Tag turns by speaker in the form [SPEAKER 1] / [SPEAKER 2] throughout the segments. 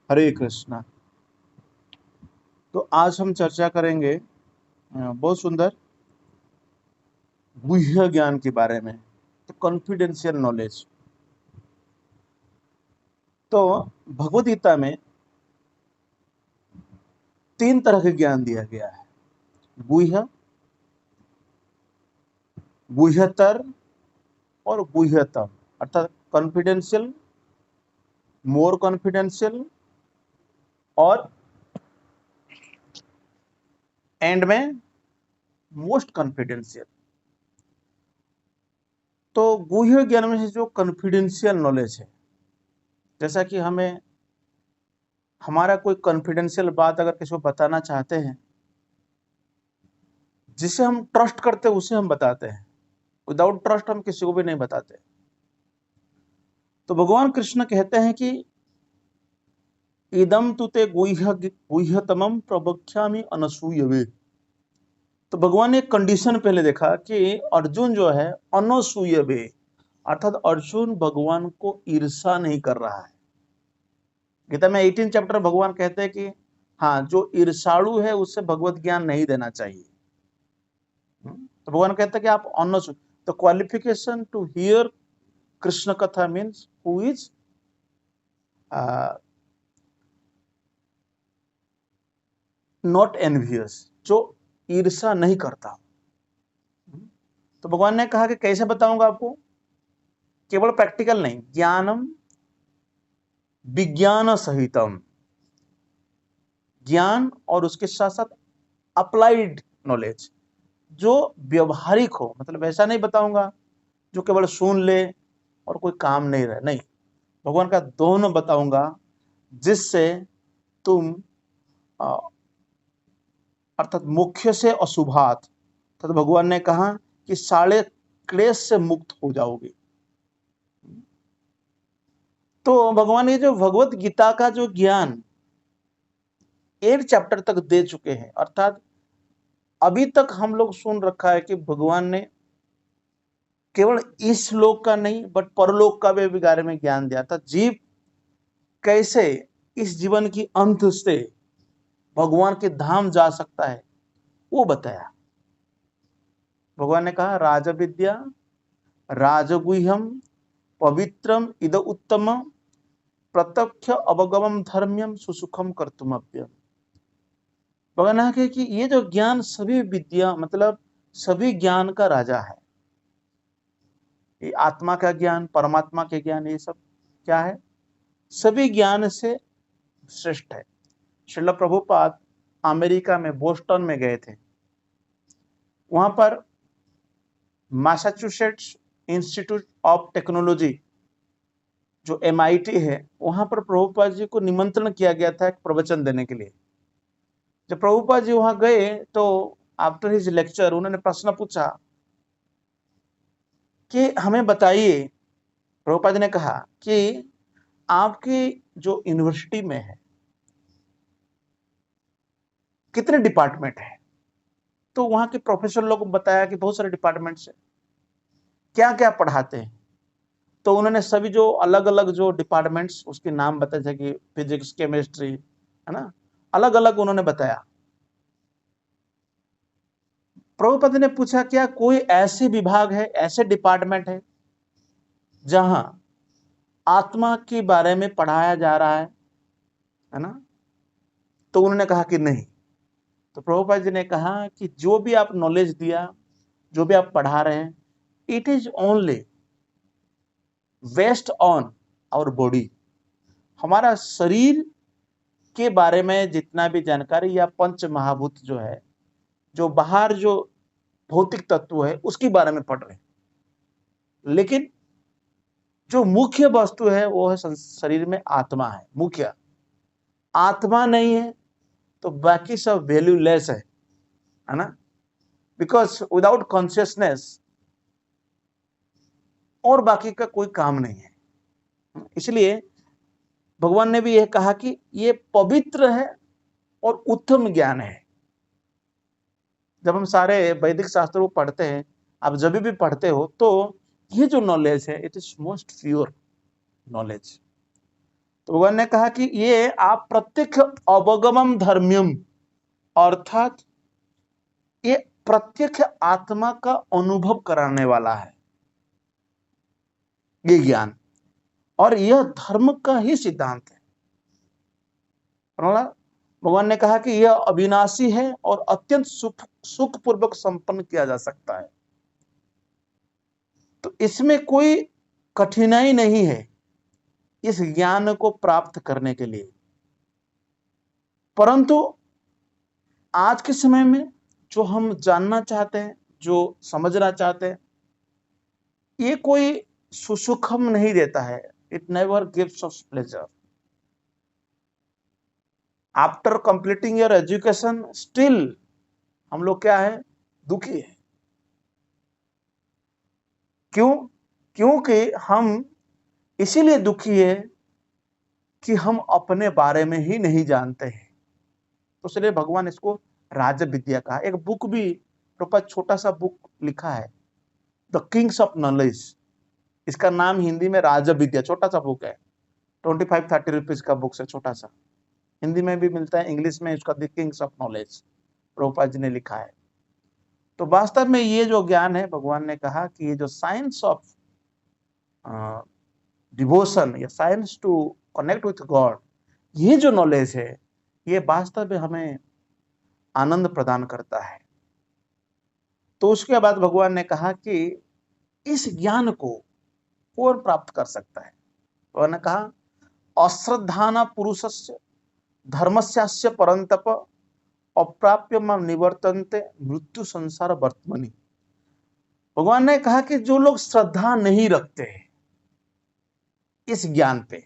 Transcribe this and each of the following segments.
[SPEAKER 1] हरे कृष्णा। तो आज हम चर्चा करेंगे बहुत सुंदर गुह्य ज्ञान के बारे में, तो कॉन्फिडेंशियल नॉलेज। तो भगवद गीता में 3 तरह के ज्ञान दिया गया है। गुह्य, गुह्यतर और गुह्यतम, अर्थात कॉन्फिडेंशियल, मोर कॉन्फिडेंशियल और एंड में मोस्ट कॉन्फिडेंशियल। तो गुह्य ज्ञान में से जो कॉन्फिडेंशियल नॉलेज है, जैसा कि हमें हमारा कोई कॉन्फिडेंशियल बात अगर किसी को बताना चाहते हैं, जिसे हम ट्रस्ट करते हैं उसे हम बताते हैं। विदाउट ट्रस्ट हम किसी को भी नहीं बताते। तो भगवान कृष्ण कहते हैं कि इदम तुते गुह्यतमम प्रवक्ष्यामि अनसूयवे। तो भगवान ने एक कंडीशन पहले देखा कि अर्जुन जो है अनसूयवे, अर्थात अर्जुन भगवान को ईर्षा नहीं कर रहा है। गीता में 18 चैप्टर भगवान कहते हैं कि हाँ, जो ईर्षाणु है उससे भगवत ज्ञान नहीं देना चाहिए। तो भगवान कहते हैं कि आप अनसूय, तो क्वालिफिकेशन टू हियर कृष्ण कथा means who is not envious, जो ईर्षा नहीं करता। तो भगवान ने कहा कि कैसे बताऊंगा आपको, केवल प्रैक्टिकल नहीं, ज्ञानम विज्ञान सहितम, ज्ञान और उसके साथ साथ अप्लाइड नॉलेज, जो व्यवहारिक हो। मतलब ऐसा नहीं बताऊंगा जो केवल सुन ले और कोई काम नहीं रहे, नहीं। भगवान का दोनों बताऊंगा, जिससे तुम अर्थात मुख्य से अशुभात, तो भगवान ने कहा कि सारे क्लेश से मुक्त हो जाओगे। तो भगवान ने जो भगवत गीता का जो ज्ञान 8 चैप्टर तक दे चुके हैं, अर्थात अभी तक हम लोग सुन रखा है कि भगवान ने केवल इस लोक का नहीं बट परलोक का भी बारे में ज्ञान दिया था। जीव कैसे इस जीवन की अंत से भगवान के धाम जा सकता है, वो बताया। भगवान ने कहा राज विद्या राजगुह्यम पवित्रम इद उत्तम प्रत्यक्ष अवगमम धर्म्यम सुसुखम कर्तुमप्यम। भगवान ने कहा कि ये जो ज्ञान सभी विद्या, मतलब सभी ज्ञान का राजा है। ये आत्मा का ज्ञान, परमात्मा के ज्ञान, ये सब क्या है, सभी ज्ञान से श्रेष्ठ है। श्रील प्रभुपाद अमेरिका में बोस्टन में गए थे। वहां पर मैसाचुसेट्स इंस्टीट्यूट ऑफ टेक्नोलॉजी, जो MIT है, वहां पर प्रभुपाद जी को निमंत्रण किया गया था एक प्रवचन देने के लिए। जब प्रभुपाद जी वहां गए तो आफ्टर हिज लेक्चर उन्होंने प्रश्न पूछा कि हमें बताइए। प्रभुपाद ने कहा कि आपकी जो यूनिवर्सिटी में है कितने डिपार्टमेंट है। तो वहां के प्रोफेसर लोगों को बताया कि बहुत सारे डिपार्टमेंट्स है, क्या क्या पढ़ाते हैं। तो उन्होंने सभी जो अलग अलग जो डिपार्टमेंट्स उसके नाम बताए, थे कि फिजिक्स, केमिस्ट्री, है ना, अलग अलग उन्होंने बताया। प्रभुपति ने पूछा क्या कोई ऐसे विभाग है, ऐसे डिपार्टमेंट है जहां आत्मा के बारे में पढ़ाया जा रहा है ना। तो उन्होंने कहा कि नहीं। तो प्रभुपाद जी ने कहा कि जो भी आप नॉलेज दिया, जो भी आप पढ़ा रहे हैं, it is only waste on our body. हमारा शरीर के बारे में जितना भी जानकारी या पंच महाभूत जो है, जो बाहर जो भौतिक तत्व है उसके बारे में पढ़ रहे हैं, लेकिन जो मुख्य वस्तु है वो है शरीर में आत्मा है। मुख्य आत्मा नहीं है तो बाकी सब वैल्यूलेस है ना। बिकॉज विदाउट कॉन्शियसनेस और बाकी का कोई काम नहीं है। इसलिए भगवान ने भी यह कहा कि ये पवित्र है और उत्तम ज्ञान है। जब हम सारे वैदिक शास्त्रों को पढ़ते हैं, आप जब भी पढ़ते हो, तो ये जो नॉलेज है it is most pure knowledge. तो भगवान ने कहा कि ये आप प्रत्यक्ष अवगमम धर्म्यम, अर्थात ये प्रत्यक्ष आत्मा का अनुभव कराने वाला है ये ज्ञान, और यह धर्म का ही सिद्धांत है। भगवान ने कहा कि यह अविनाशी है और अत्यंत सुख पूर्वक संपन्न किया जा सकता है। तो इसमें कोई कठिनाई नहीं है इस ज्ञान को प्राप्त करने के लिए। परंतु आज के समय में जो हम जानना चाहते हैं, जो समझना चाहते हैं, ये कोई सुसुखम नहीं देता है। It never gives us pleasure. After completing your education still हम लोग क्या है, दुखी है। क्यों? क्योंकि हम इसीलिए दुखी है कि हम अपने बारे में ही नहीं जानते हैं। तो इसलिए भगवान इसको राज विद्या कहा। एक बुक भी छोटा सा बुक लिखा है, द किंग्स ऑफ नॉलेज। इसका नाम हिंदी में राज विद्या, छोटा सा बुक है, 25-30 रुपीज का बुक है, छोटा सा। हिंदी में भी मिलता है, इंग्लिश में इसका the kings of knowledge Prabhupada ji ने लिखा है। तो वास्तव में ये जो ज्ञान है, भगवान ने कहा कि ये जो साइंस ऑफ डिवोशन या science to connect with God, ये जो नॉलेज है, ये वास्तव में हमें आनंद प्रदान करता है। तो उसके बाद भगवान ने कहा कि इस ज्ञान को कौन प्राप्त कर सकता है। भगवान ने कहा अश्रद्धाना पुरुषस्य धर्मस्यास्य परंतप अप्राप्य निवर्तन्ते मृत्यु संसार वर्तमनि। भगवान ने कहा कि जो लोग श्रद्धा नहीं रखते हैं इस ज्ञान पे,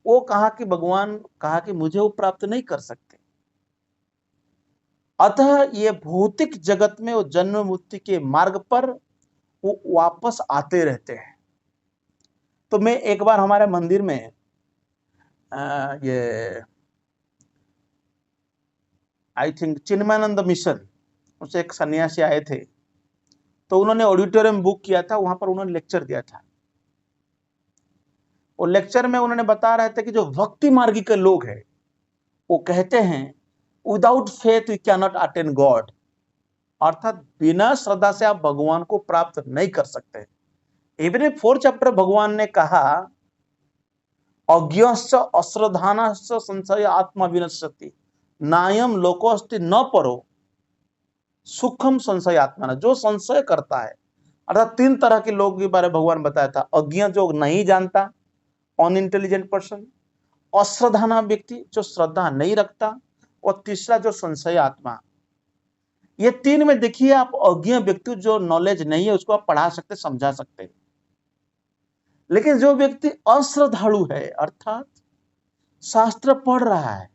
[SPEAKER 1] वो कहा कि भगवान कहा कि मुझे वो प्राप्त नहीं कर सकते। अतः ये भौतिक जगत में वो जन्म मृत्यु के मार्ग पर वो वापस आते रहते हैं। तो मैं एक बार हमारे मंदिर में ये आई थिंक चिन्मयानंद मिशन, उसे एक सन्यासी आए थे, तो उन्होंने ऑडिटोरियम बुक किया था, वहां पर उन्होंने लेक्चर दिया था। और लेक्चर में उन्होंने बता रहे थे कि जो भक्ति मार्गी के लोग हैं वो कहते हैं without faith we can not attain God, अर्थात बिना श्रद्धा से आप भगवान को प्राप्त नहीं कर सकते। इवन 4 चैप्टर भगवान ने कहा अज्ञश्च अश्रद्धानश्च संशय आत्मा विनश्यति नायम लोकोस्ति न परो सुखम संशय आत्मा। जो संशय करता है, अर्थात 3 तरह के लोगों के बारे में भगवान बताया था। अज्ञ जो नहीं जानता, अनइंटेलिजेंट पर्सन, अश्रद्धाना व्यक्ति जो श्रद्धा नहीं रखता, और तीसरा जो संशय आत्मा। ये 3 में देखिए, आप अज्ञ व्यक्ति जो नॉलेज नहीं है उसको आप पढ़ा सकते, समझा सकते, लेकिन जो व्यक्ति अश्रद्धालु है, अर्थात शास्त्र पढ़ रहा है,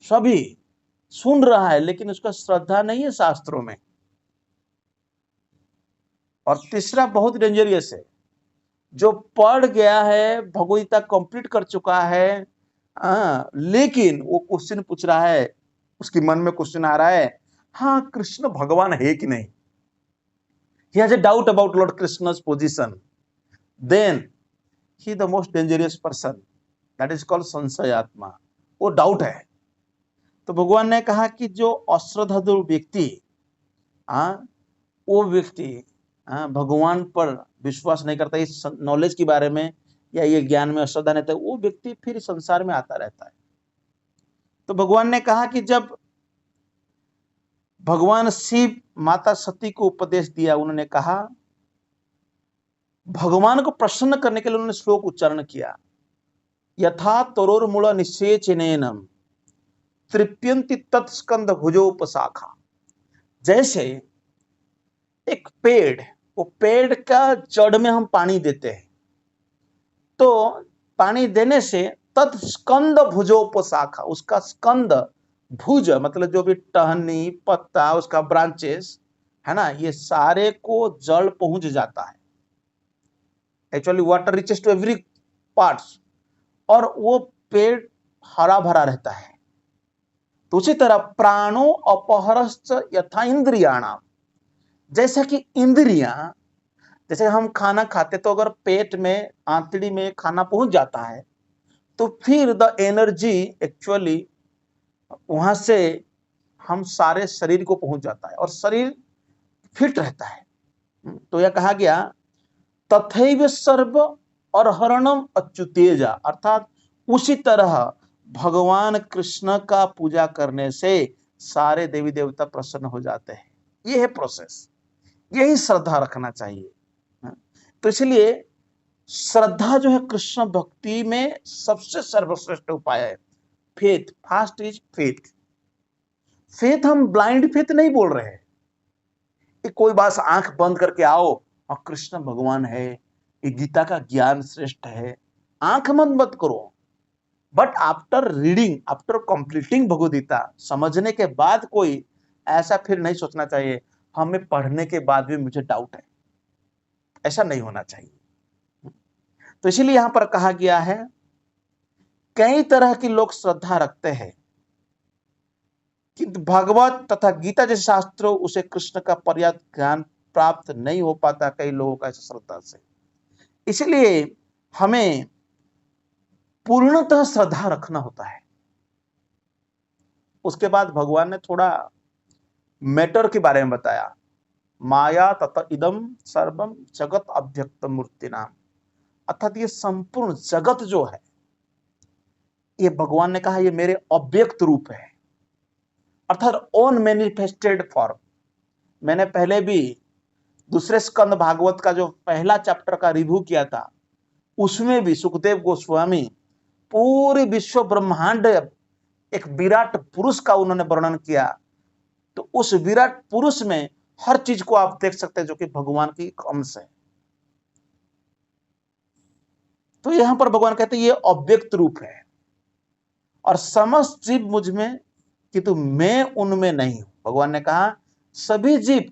[SPEAKER 1] सभी सुन रहा है, लेकिन उसका श्रद्धा नहीं है शास्त्रों में। और तीसरा बहुत डेंजरियस है, जो पढ़ गया है, भगवद्गीता कंप्लीट कर चुका है, लेकिन वो क्वेश्चन पूछ रहा है, उसके मन में क्वेश्चन आ रहा है, हाँ कृष्ण भगवान है कि नहीं, he has a doubt about Lord Krishna's position, then he the most dangerous person, that is called संशय आत्मा। वो डाउट है। तो भगवान ने कहा कि जो अश्रद्धालु व्यक्ति, वो व्यक्ति भगवान पर विश्वास नहीं करता, इस नॉलेज के बारे में या ये ज्ञान में अश्रद्धा नहीं था, वो व्यक्ति फिर संसार में आता रहता है। तो भगवान ने कहा कि जब भगवान शिव माता सती को उपदेश दिया, उन्होंने कहा, भगवान को प्रसन्न करने के लिए उन्होंने श्लोक उच्चारण किया, यथा तरोर्मूल निषेचनेनम तृप्यन्ति तत्स्कंद भुजोपशाखा। जैसे एक पेड़, वो पेड़ का जड़ में हम पानी देते हैं, तो पानी देने से तत्स्कंद भुजोपशाखा, उसका स्कंद, भुज मतलब जो भी टहनी, पत्ता, उसका ब्रांचेस है ना, ये सारे को जल पहुंच जाता है। Actually water reaches to every parts, और वो पेड़ हरा भरा रहता है। तो उसी तरह प्राणो अपहरश्च यथा इंद्रियाणाम, जैसा कि इंद्रियां, जैसे हम खाना खाते तो अगर पेट में, आंतड़ी में खाना पहुंच जाता है तो फिर द एनर्जी एक्चुअली वहां से हम सारे शरीर को पहुंच जाता है और शरीर फिट रहता है। तो यह कहा गया तथैव सर्व अर्हरणम अच्युतेजा, अर्थात उसी तरह भगवान कृष्ण का पूजा करने से सारे देवी देवता प्रसन्न हो जाते हैं। यह है प्रोसेस, यही श्रद्धा रखना चाहिए। तो इसलिए श्रद्धा जो है कृष्ण भक्ति में सबसे सर्वश्रेष्ठ उपाय है। Faith, fast is faith. Faith हम ब्लाइंड फेथ नहीं बोल रहे हैं कि कोई बस आंख बंद करके आओ और कृष्ण भगवान है, ये गीता का ज्ञान श्रेष्ठ है, आंख बंद मत करो। But after reading, after completing Bhagavad Gita, समझने के बाद कोई ऐसा फिर नहीं सोचना चाहिए हमें पढ़ने के बाद भी मुझे डाउट है, ऐसा नहीं होना चाहिए। तो इसीलिए यहां पर कहा गया है कई तरह के लोग श्रद्धा रखते हैं किंतु भगवत तथा गीता जैसे शास्त्रों उसे कृष्ण का पर्याप्त ज्ञान प्राप्त नहीं हो पाता कई लोगों का ऐसा श्रद्धा से। इसलिए हमें पूर्णतः श्रद्धा रखना होता है। उसके बाद भगवान ने थोड़ा मैटर के बारे में बताया, माया तथा इदम सर्वम जगत अव्यक्त मूर्ति नाम, अर्थात ये संपूर्ण जगत जो है ये भगवान ने कहा ये मेरे अव्यक्त रूप है, अर्थात ओन मैनिफेस्टेड फॉर्म। मैंने पहले भी दूसरे स्कंद भागवत का जो पहला चैप्टर का रिव्यू किया था उसमें भी सुखदेव गोस्वामी पूरे विश्व ब्रह्मांड एक विराट पुरुष का उन्होंने वर्णन किया। तो उस विराट पुरुष में हर चीज को आप देख सकते हैं जो कि भगवान की एक अंश है। तो यहां पर भगवान कहते हैं ये अव्यक्त रूप है और समस्त जीव मुझ में किंतु मैं उनमें नहीं हूं। भगवान ने कहा सभी जीव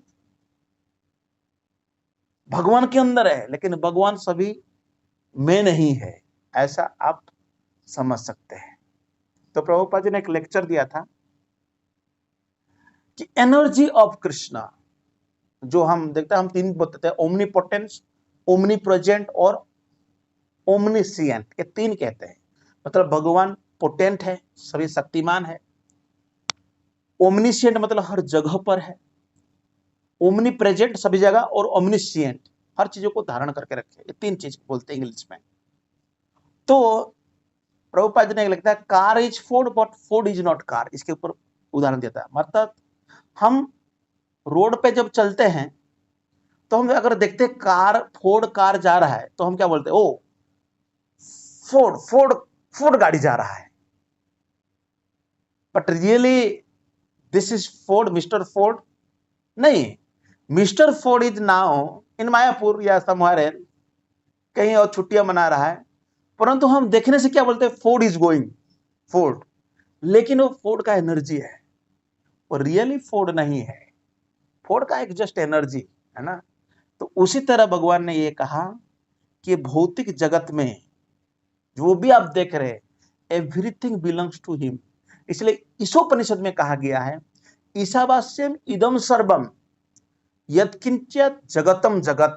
[SPEAKER 1] भगवान के अंदर है लेकिन भगवान सभी में नहीं है, ऐसा आप समझ सकते हैं। तो प्रभुपाद जी ने एक लेक्चर दिया था कि एनर्जी ऑफ कृष्णा जो हम देखते हैं, हम तीन बताते हैं, ओमनीपोटेंस, ओमनी प्रेजेंट और ओमनीसिएंट, ये तीन कहते हैं। मतलब भगवान पोटेंट है, सभी शक्तिमान है। ओमनीसिएंट मतलब हर जगह पर है, ओमनी प्रेजेंट सभी जगह, और ओमनीसिएंट हर चीजों को धारण करके रखे। ये तीन चीज बोलते हैं इंग्लिश में। तो प्रभुपाद जी ने लगता है car is Ford but Ford is not car, इसके ऊपर उदाहरण देता है। मतलब हम रोड पे जब चलते हैं तो हम अगर देखते हैं कार, फोर्ड कार जा रहा है तो हम क्या बोलते हैं, ओ फोर्ड फोर्ड फोर्ड गाड़ी जा रहा है। But really this is Ford, Mister Ford नहीं, Mister Ford is now in Mayapur या समवेयर, कहीं और छुट्टियां मना रहा है, परंतु हम देखने से क्या बोलते हैं, फोर्ड इज गोइंग फोर्ड, लेकिन वो फोर्ड का एनर्जी है, वो रियली फोर्ड नहीं है, फोर्ड का एक जस्ट एनर्जी है ना। तो उसी तरह भगवान ने ये कहा कि भौतिक जगत में जो भी आप देख रहे हैं एवरीथिंग बिलोंग्स टू हिम। इसलिए ईशोपनिषद में कहा गया है ईशावास्यम इदम सर्वम यत्किंचित जगतम जगत,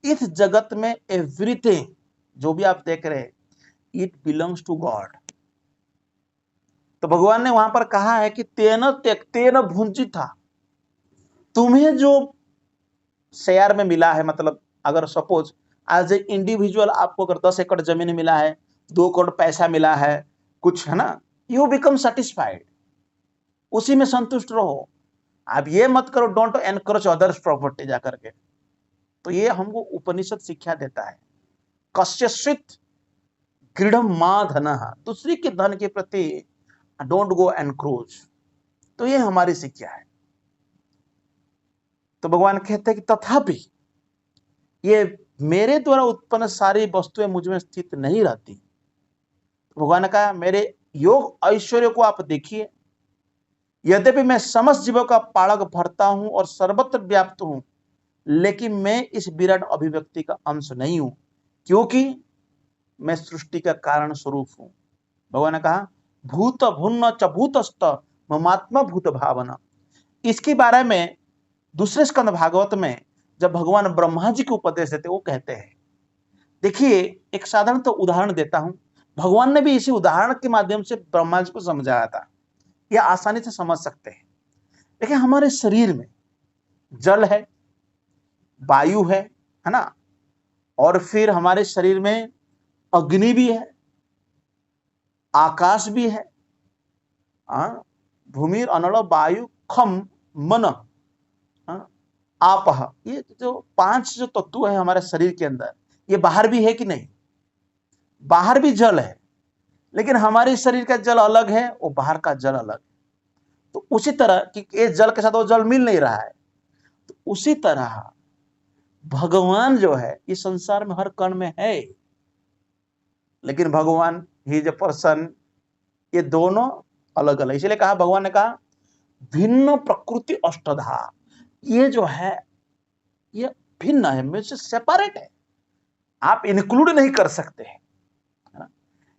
[SPEAKER 1] इस जगत में एवरीथिंग जो भी आप देख रहे हैं इट बिलोंग्स टू गॉड। तो भगवान ने वहां पर कहा है कि तेन त्यक्तेन भुंजिता, तुम्हें जो शेयर में मिला है, मतलब अगर सपोज एज ए इंडिविजुअल आपको अगर 10 एकड़ जमीन मिला है, 2 करोड़ पैसा मिला है कुछ, है ना, यू बिकम सेटिस्फाइड, उसी में संतुष्ट रहो। आप ये मत करो डोंट एनकरेज अदर्स प्रॉपर्टी जाकर के। तो ये हमको उपनिषद शिक्षा देता है, कस्यचित् गृढ़ मा धनः, दूसरी के धन के प्रति डोंट गो एनक्रोच। तो ये हमारी शिक्षा है। तो भगवान कहते हैं कि तथापि ये मेरे द्वारा उत्पन्न सारी वस्तुएं मुझ में स्थित नहीं रहती। भगवान ने कहा मेरे योग ऐश्वर्य को आप देखिए, यद्यपि मैं समस्त जीवों का पालक भरता हूं और सर्वत्र व्याप्त हूं, लेकिन मैं इस विराट अभिव्यक्ति का अंश नहीं हूं, क्योंकि मैं सृष्टि का कारण स्वरूप हूं। भगवान ने कहा भूत भुन्न च भूतस्त ममात्मा भूत भावना। इसके बारे में दूसरे स्कंद भागवत में जब भगवान ब्रह्मा जी को उपदेश देते वो कहते हैं, देखिए एक साधारण तो उदाहरण देता हूं, भगवान ने भी इसी उदाहरण के माध्यम से ब्रह्मा जी को समझाया था, यह आसानी से समझ सकते हैं। देखिए हमारे शरीर में जल है, वायु है ना, और फिर हमारे शरीर में अग्नि भी है, आकाश भी है, भूमि अनल वायु खम मन आप, ये जो 5 जो तत्व है हमारे शरीर के अंदर, ये बाहर भी है कि नहीं? बाहर भी जल है, लेकिन हमारे शरीर का जल अलग है, वो बाहर का जल अलग है। तो उसी तरह कि ये जल के साथ वो जल मिल नहीं रहा है, तो उसी तरह भगवान जो है इस संसार में हर कण में है, लेकिन भगवान ही इज ए पर्सन, ये दोनों अलग अलग। इसलिए कहा, भगवान ने कहा भिन्न प्रकृति अष्टधा, ये जो है ये भिन्न है, मुझसे सेपरेट है, आप इंक्लूड नहीं कर सकते हैं,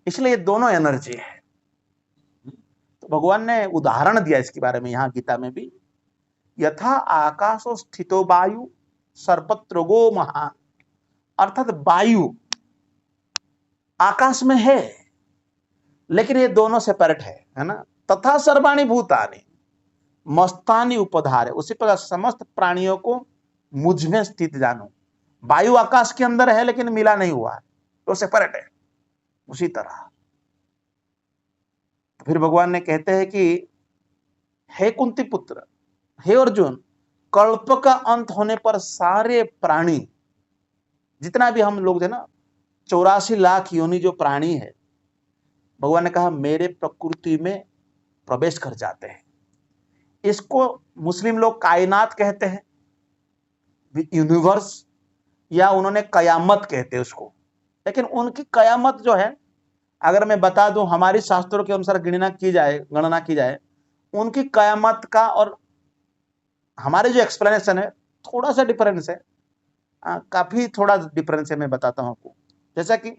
[SPEAKER 1] इसलिए ये दोनों एनर्जी है। तो भगवान ने उदाहरण दिया इसके बारे में यहां गीता में भी, यथा आकाशो स्थितो वायु सर्पत्रोगो महान, अर्थात वायु आकाश में है, लेकिन ये दोनों सेपरेट है ना। तथा सर्वाणि भूतानि मस्तानि उपधारे, उसी प्रकार समस्त प्राणियों को मुझ में स्थित जानो। वायु आकाश के अंदर है लेकिन मिला नहीं हुआ है, तो सेपरेट है। उसी तरह तो फिर भगवान ने कहते हैं कि हे कुंती पुत्र, हे अर्जुन, कल्प का अंत होने पर सारे प्राणी, जितना भी हम लोग थे ना, 84 लाख योनि जो प्राणी है, भगवान ने कहा मेरे प्रकृति में प्रवेश कर जाते हैं। इसको मुस्लिम लोग कायनात कहते हैं, यूनिवर्स, या उन्होंने कयामत कहते हैं उसको। लेकिन उनकी कयामत जो है, अगर मैं बता दूं, हमारी शास्त्रों के अनुसार गणना की जाए, उनकी कयामत का और हमारे जो एक्सप्लेनेशन है थोड़ा सा डिफरेंस है, काफी थोड़ा डिफरेंस है। मैं बताता हूं आपको। जैसा कि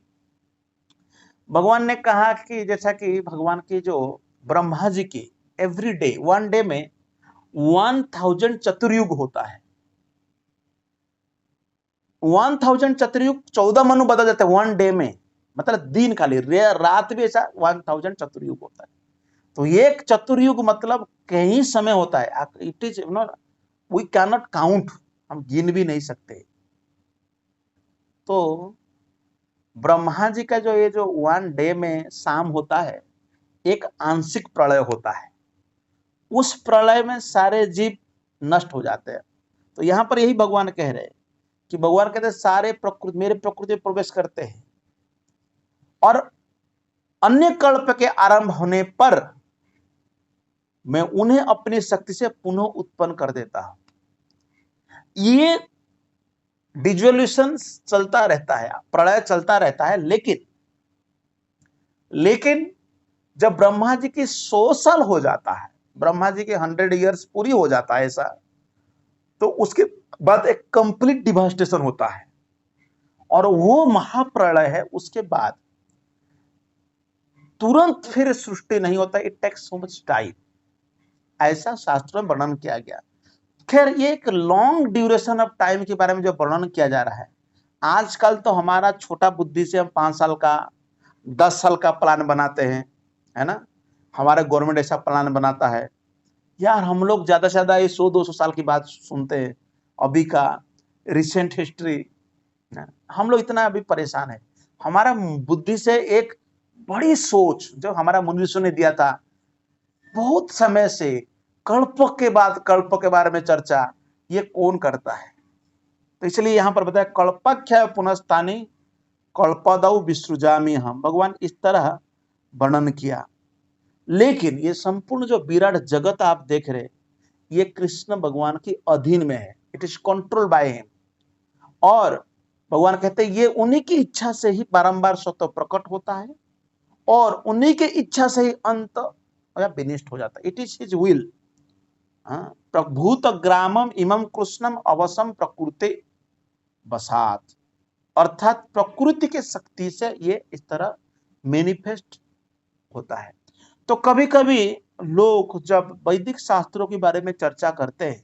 [SPEAKER 1] भगवान ने कहा कि जैसा कि भगवान की जो ब्रह्मा जी की एवरी डे 1 डे में 1000 चतुर्युग होता है। 1000 चतुर्युग 14 मनु बदल जाते हैं 1 डे में, मतलब दिन का लिए, रात भी ऐसा 1000 चतुर्युग होता है। तो एक चतुर्युग मतलब कहीं समय होता है, it is we can not count, हम गिन भी नहीं सकते। तो ब्रह्मा जी का जो ये जो 1 डे में शाम होता है, एक आंशिक प्रलय होता है, उस प्रलय में सारे जीव नष्ट हो जाते हैं। तो यहां पर यही भगवान कह रहे हैं कि भगवान कहते हैं सारे प्रकृति मेरे प्रकृति में प्रवेश करते हैं, और अन्य कल्प के आरंभ होने पर मैं उन्हें अपनी शक्ति से पुनः उत्पन्न कर देता हूं। ये डिजोल्यूशन चलता रहता है, प्रलय चलता रहता है, लेकिन जब ब्रह्मा जी की 100 साल हो जाता है, ब्रह्मा जी के 100 ईयर्स पूरी हो जाता है ऐसा, तो उसके बाद एक कंप्लीट डिवास्टेशन होता है, और वो महाप्रलय है। उसके बाद तुरंत फिर सृष्टि नहीं होता, it takes so much time, ऐसा शास्त्रों में वर्णन किया गया। खैर ये एक लॉन्ग ड्यूरेशन ऑफ टाइम के बारे में जो वर्णन किया जा रहा है, आजकल तो हमारा छोटा बुद्धि से हम 5 साल का 10 साल का प्लान बनाते हैं, है ना। हमारा गवर्नमेंट ऐसा प्लान बनाता है, यार हम लोग ज्यादा से ज्यादा ये 100-200 साल की बात सुनते हैं। अभी का रिसेंट हिस्ट्री, हम लोग इतना अभी परेशान है। हमारा बुद्धि से एक बड़ी सोच जो हमारा मुनि ऋषियों ने दिया था बहुत समय से, कल्प के बाद कल्प के बारे में चर्चा, ये कौन करता है? तो इसलिए यहां पर बताया कल्पाख्या पुनस्तानी कल्पदौ विसृजामि हम, भगवान इस तरह वर्णन किया। लेकिन ये संपूर्ण जो विराट जगत आप देख रहे, ये कृष्ण भगवान की अधीन में है, it is control by him. और भगवान कहते हैं ये उन्हीं की इच्छा से ही बारंबार स्वतः प्रकट होता है, और उन्हीं के इच्छा से ही अंत विनिष्ट हो जाता है, इट इज हिज विल। प्रभूत ग्रामम इमम कृष्णम अवसम प्रकृति बसात, अर्थात प्रकृति के शक्ति से ये इस तरह मैनिफेस्ट होता है। तो कभी कभी लोग जब वैदिक शास्त्रों के बारे में चर्चा करते हैं,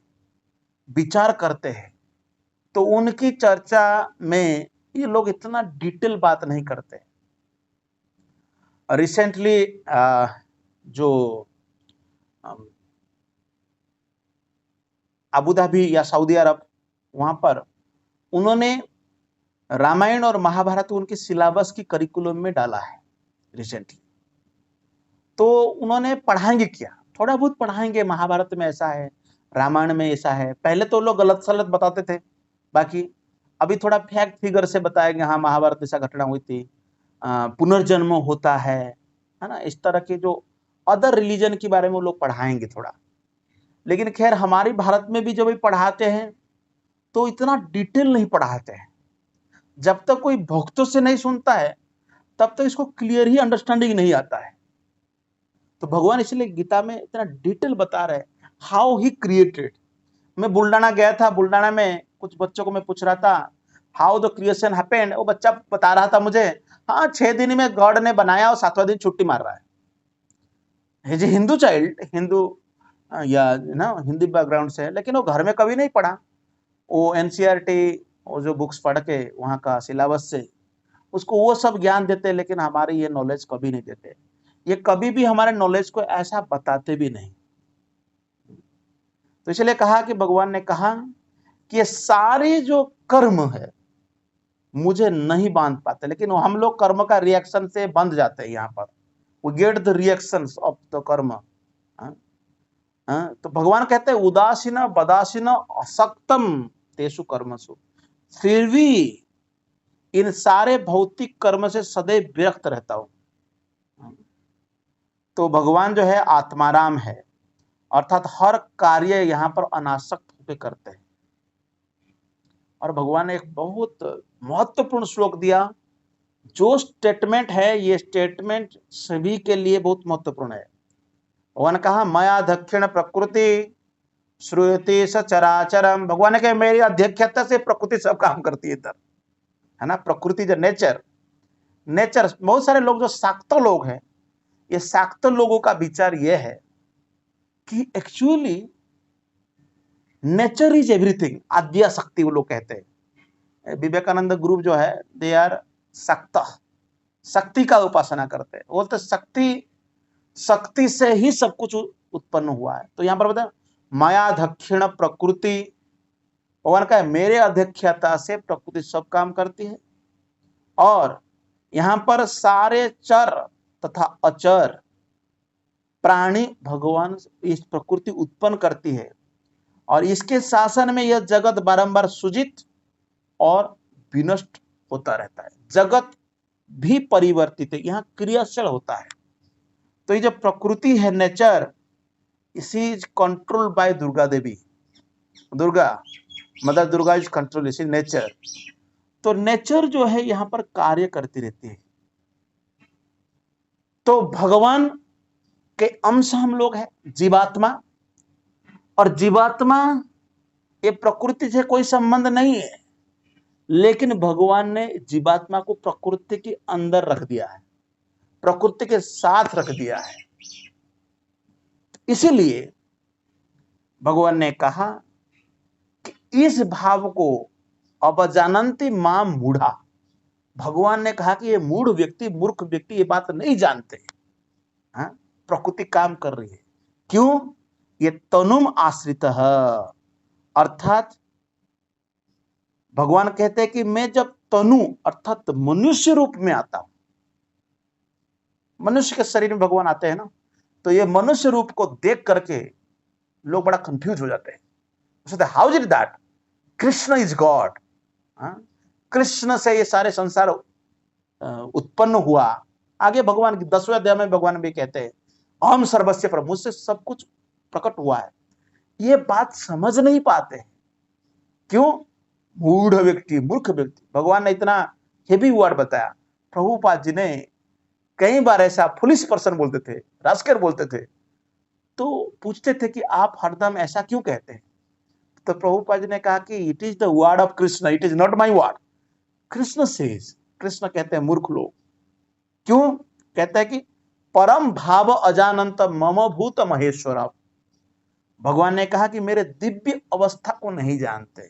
[SPEAKER 1] विचार करते हैं, तो उनकी चर्चा में ये लोग इतना डिटेल बात नहीं करते। रिसेंटली जो अबू धाबी या सऊदी अरब, वहां पर उन्होंने रामायण और महाभारत उनके सिलेबस की करिकुलम में डाला है रिसेंटली। तो उन्होंने पढ़ाएंगे क्या, थोड़ा बहुत पढ़ाएंगे, महाभारत में ऐसा है, रामायण में ऐसा है। पहले तो लोग गलत सलत बताते थे, बाकी अभी थोड़ा फैक्ट फिगर से बताएंगे, हाँ महाभारत ऐसा घटना हुई थी, पुनर्जन्म होता है ना। इस तरह के जो अदर रिलीजन के बारे में वो लोग पढ़ाएंगे थोड़ा। लेकिन खैर हमारी भारत में भी जब भी पढ़ाते हैं तो इतना डिटेल नहीं पढ़ाते हैं। जब तक कोई भक्तों से नहीं सुनता है तब तक इसको क्लियर ही अंडरस्टैंडिंग नहीं आता है। तो भगवान इसलिए गीता में इतना डिटेल बता रहे हैं हाउ ही क्रिएटेड। मैं बुल्डाना गया था, बुल्डाना में कुछ बच्चों को मैं पूछ रहा था हाउ द क्रिएशन हैपेंड। वो बच्चा बता रहा था मुझे, हाँ 6 दिन में गॉड ने बनाया और 7वां दिन छुट्टी मार रहा है। जी हिंदू चाइल्ड, हिंदू या ना हिंदी बैकग्राउंड से है, लेकिन वो घर में कभी नहीं पढ़ा। वो एनसीईआरटी वो जो बुक्स पढ़ के वहाँ का सिलेबस से उसको वो सब ज्ञान देते, लेकिन हमारी ये नॉलेज कभी नहीं देते। ये कभी भी हमारे नॉलेज को ऐसा बताते भी नहीं। तो इसलिए कहा कि भगवान ने कहा कि ये सारे जो कर्म है मुझे नहीं बांध पाते, लेकिन हम लोग कर्म का रिएक्शन से बंध जाते हैं। यहाँ पर we get the reactions of the karma. तो भगवान कहते हैं उदासीन बदासीन असक्तम तेसु कर्मसु, फिर भी इन सारे भौतिक कर्म से सदैव विरक्त रहता हूं। तो भगवान जो है आत्माराम है, अर्थात हर कार्य यहाँ पर अनासक्त होकर करते हैं। और भगवान ने एक बहुत महत्वपूर्ण श्लोक दिया। जो स्टेटमेंट है ये स्टेटमेंट सभी के लिए बहुत महत्वपूर्ण है। भगवान कहा मया दक्षिण प्रकृति श्रूयते सचराचरम। भगवान ने कहा मेरी अध्यक्षता से प्रकृति सब काम करती है इधर, है ना। प्रकृति जो नेचर, बहुत सारे लोग जो शाक्त लोग हैं, ये शाक्त लोगों का विचार यह है कि एक्चुअली नेचर इज एवरीथिंग। आद्या शक्ति वो लोग कहते हैं। विवेकानंद ग्रुप जो है दे आर शक्त, शक्ति का उपासना करते हैं। बोलते शक्ति से ही सब कुछ उत्पन्न हुआ है। तो यहां पर बताए माया दक्षिण प्रकृति, भगवान का मेरे अध्यक्षता से प्रकृति सब काम करती है। और यहां पर सारे चर तथा अचर प्राणी भगवान इस प्रकृति उत्पन्न करती है, और इसके शासन में यह जगत बारंबार सुजित और विनष्ट होता रहता है। जगत भी परिवर्तित है, यहाँ क्रियाशील होता है। तो ये जो प्रकृति है नेचर, इसी is control by Durga Devi. Durga mother Durga is control इसी नेचर। तो नेचर जो है यहाँ पर कार्य करती रहती है। तो भगवान के अंश हम लोग हैं, जीवात्मा। और जीवात्मा ये प्रकृति से कोई संबंध नहीं है, लेकिन भगवान ने जीवात्मा को प्रकृति के अंदर रख दिया है, प्रकृति के साथ रख दिया है। इसीलिए भगवान ने कहा कि इस भाव को अवजानन्ति मां मूढ़ा। भगवान ने कहा कि ये मूढ़ व्यक्ति, मूर्ख व्यक्ति ये बात नहीं जानते। हाँ? प्रकृति काम कर रही है। क्यों? ये तनुम आश्रित है, अर्थात भगवान कहते हैं कि मैं जब तनु अर्थात मनुष्य रूप में आता हूं, मनुष्य के शरीर में भगवान आते हैं ना, तो ये मनुष्य रूप को देख करके लोग बड़ा कंफ्यूज हो जाते हैं। How is that Krishna is God. Krishna से ये सारे संसार उत्पन्न हुआ। आगे भगवान की 10वें अध्याय में भगवान भी कहते हैं अहम सर्वस्य प्रभु, मुझसे सब कुछ प्रकट हुआ है। ये बात समझ नहीं पाते। क्यों? मूढ़ व्यक्ति, मूर्ख व्यक्ति। भगवान ने इतना हेवी वर्ड बताया। प्रभुपाद जी ने कई बार ऐसा फुलिश पर्सन बोलते थे, रास्केल बोलते थे, तो पूछते थे कि आप हरदम ऐसा क्यों कहते हैं। तो प्रभुपाद जी ने कहा कि it is the word of Krishna, it is not my word. Krishna says, Krishna कहते हैं मूर्ख लोग। क्यों? कहते हैं कि परम भाव अजानंत मम भूत महेश्वर। भगवान ने कहा कि मेरे दिव्य अवस्था को नहीं जानते।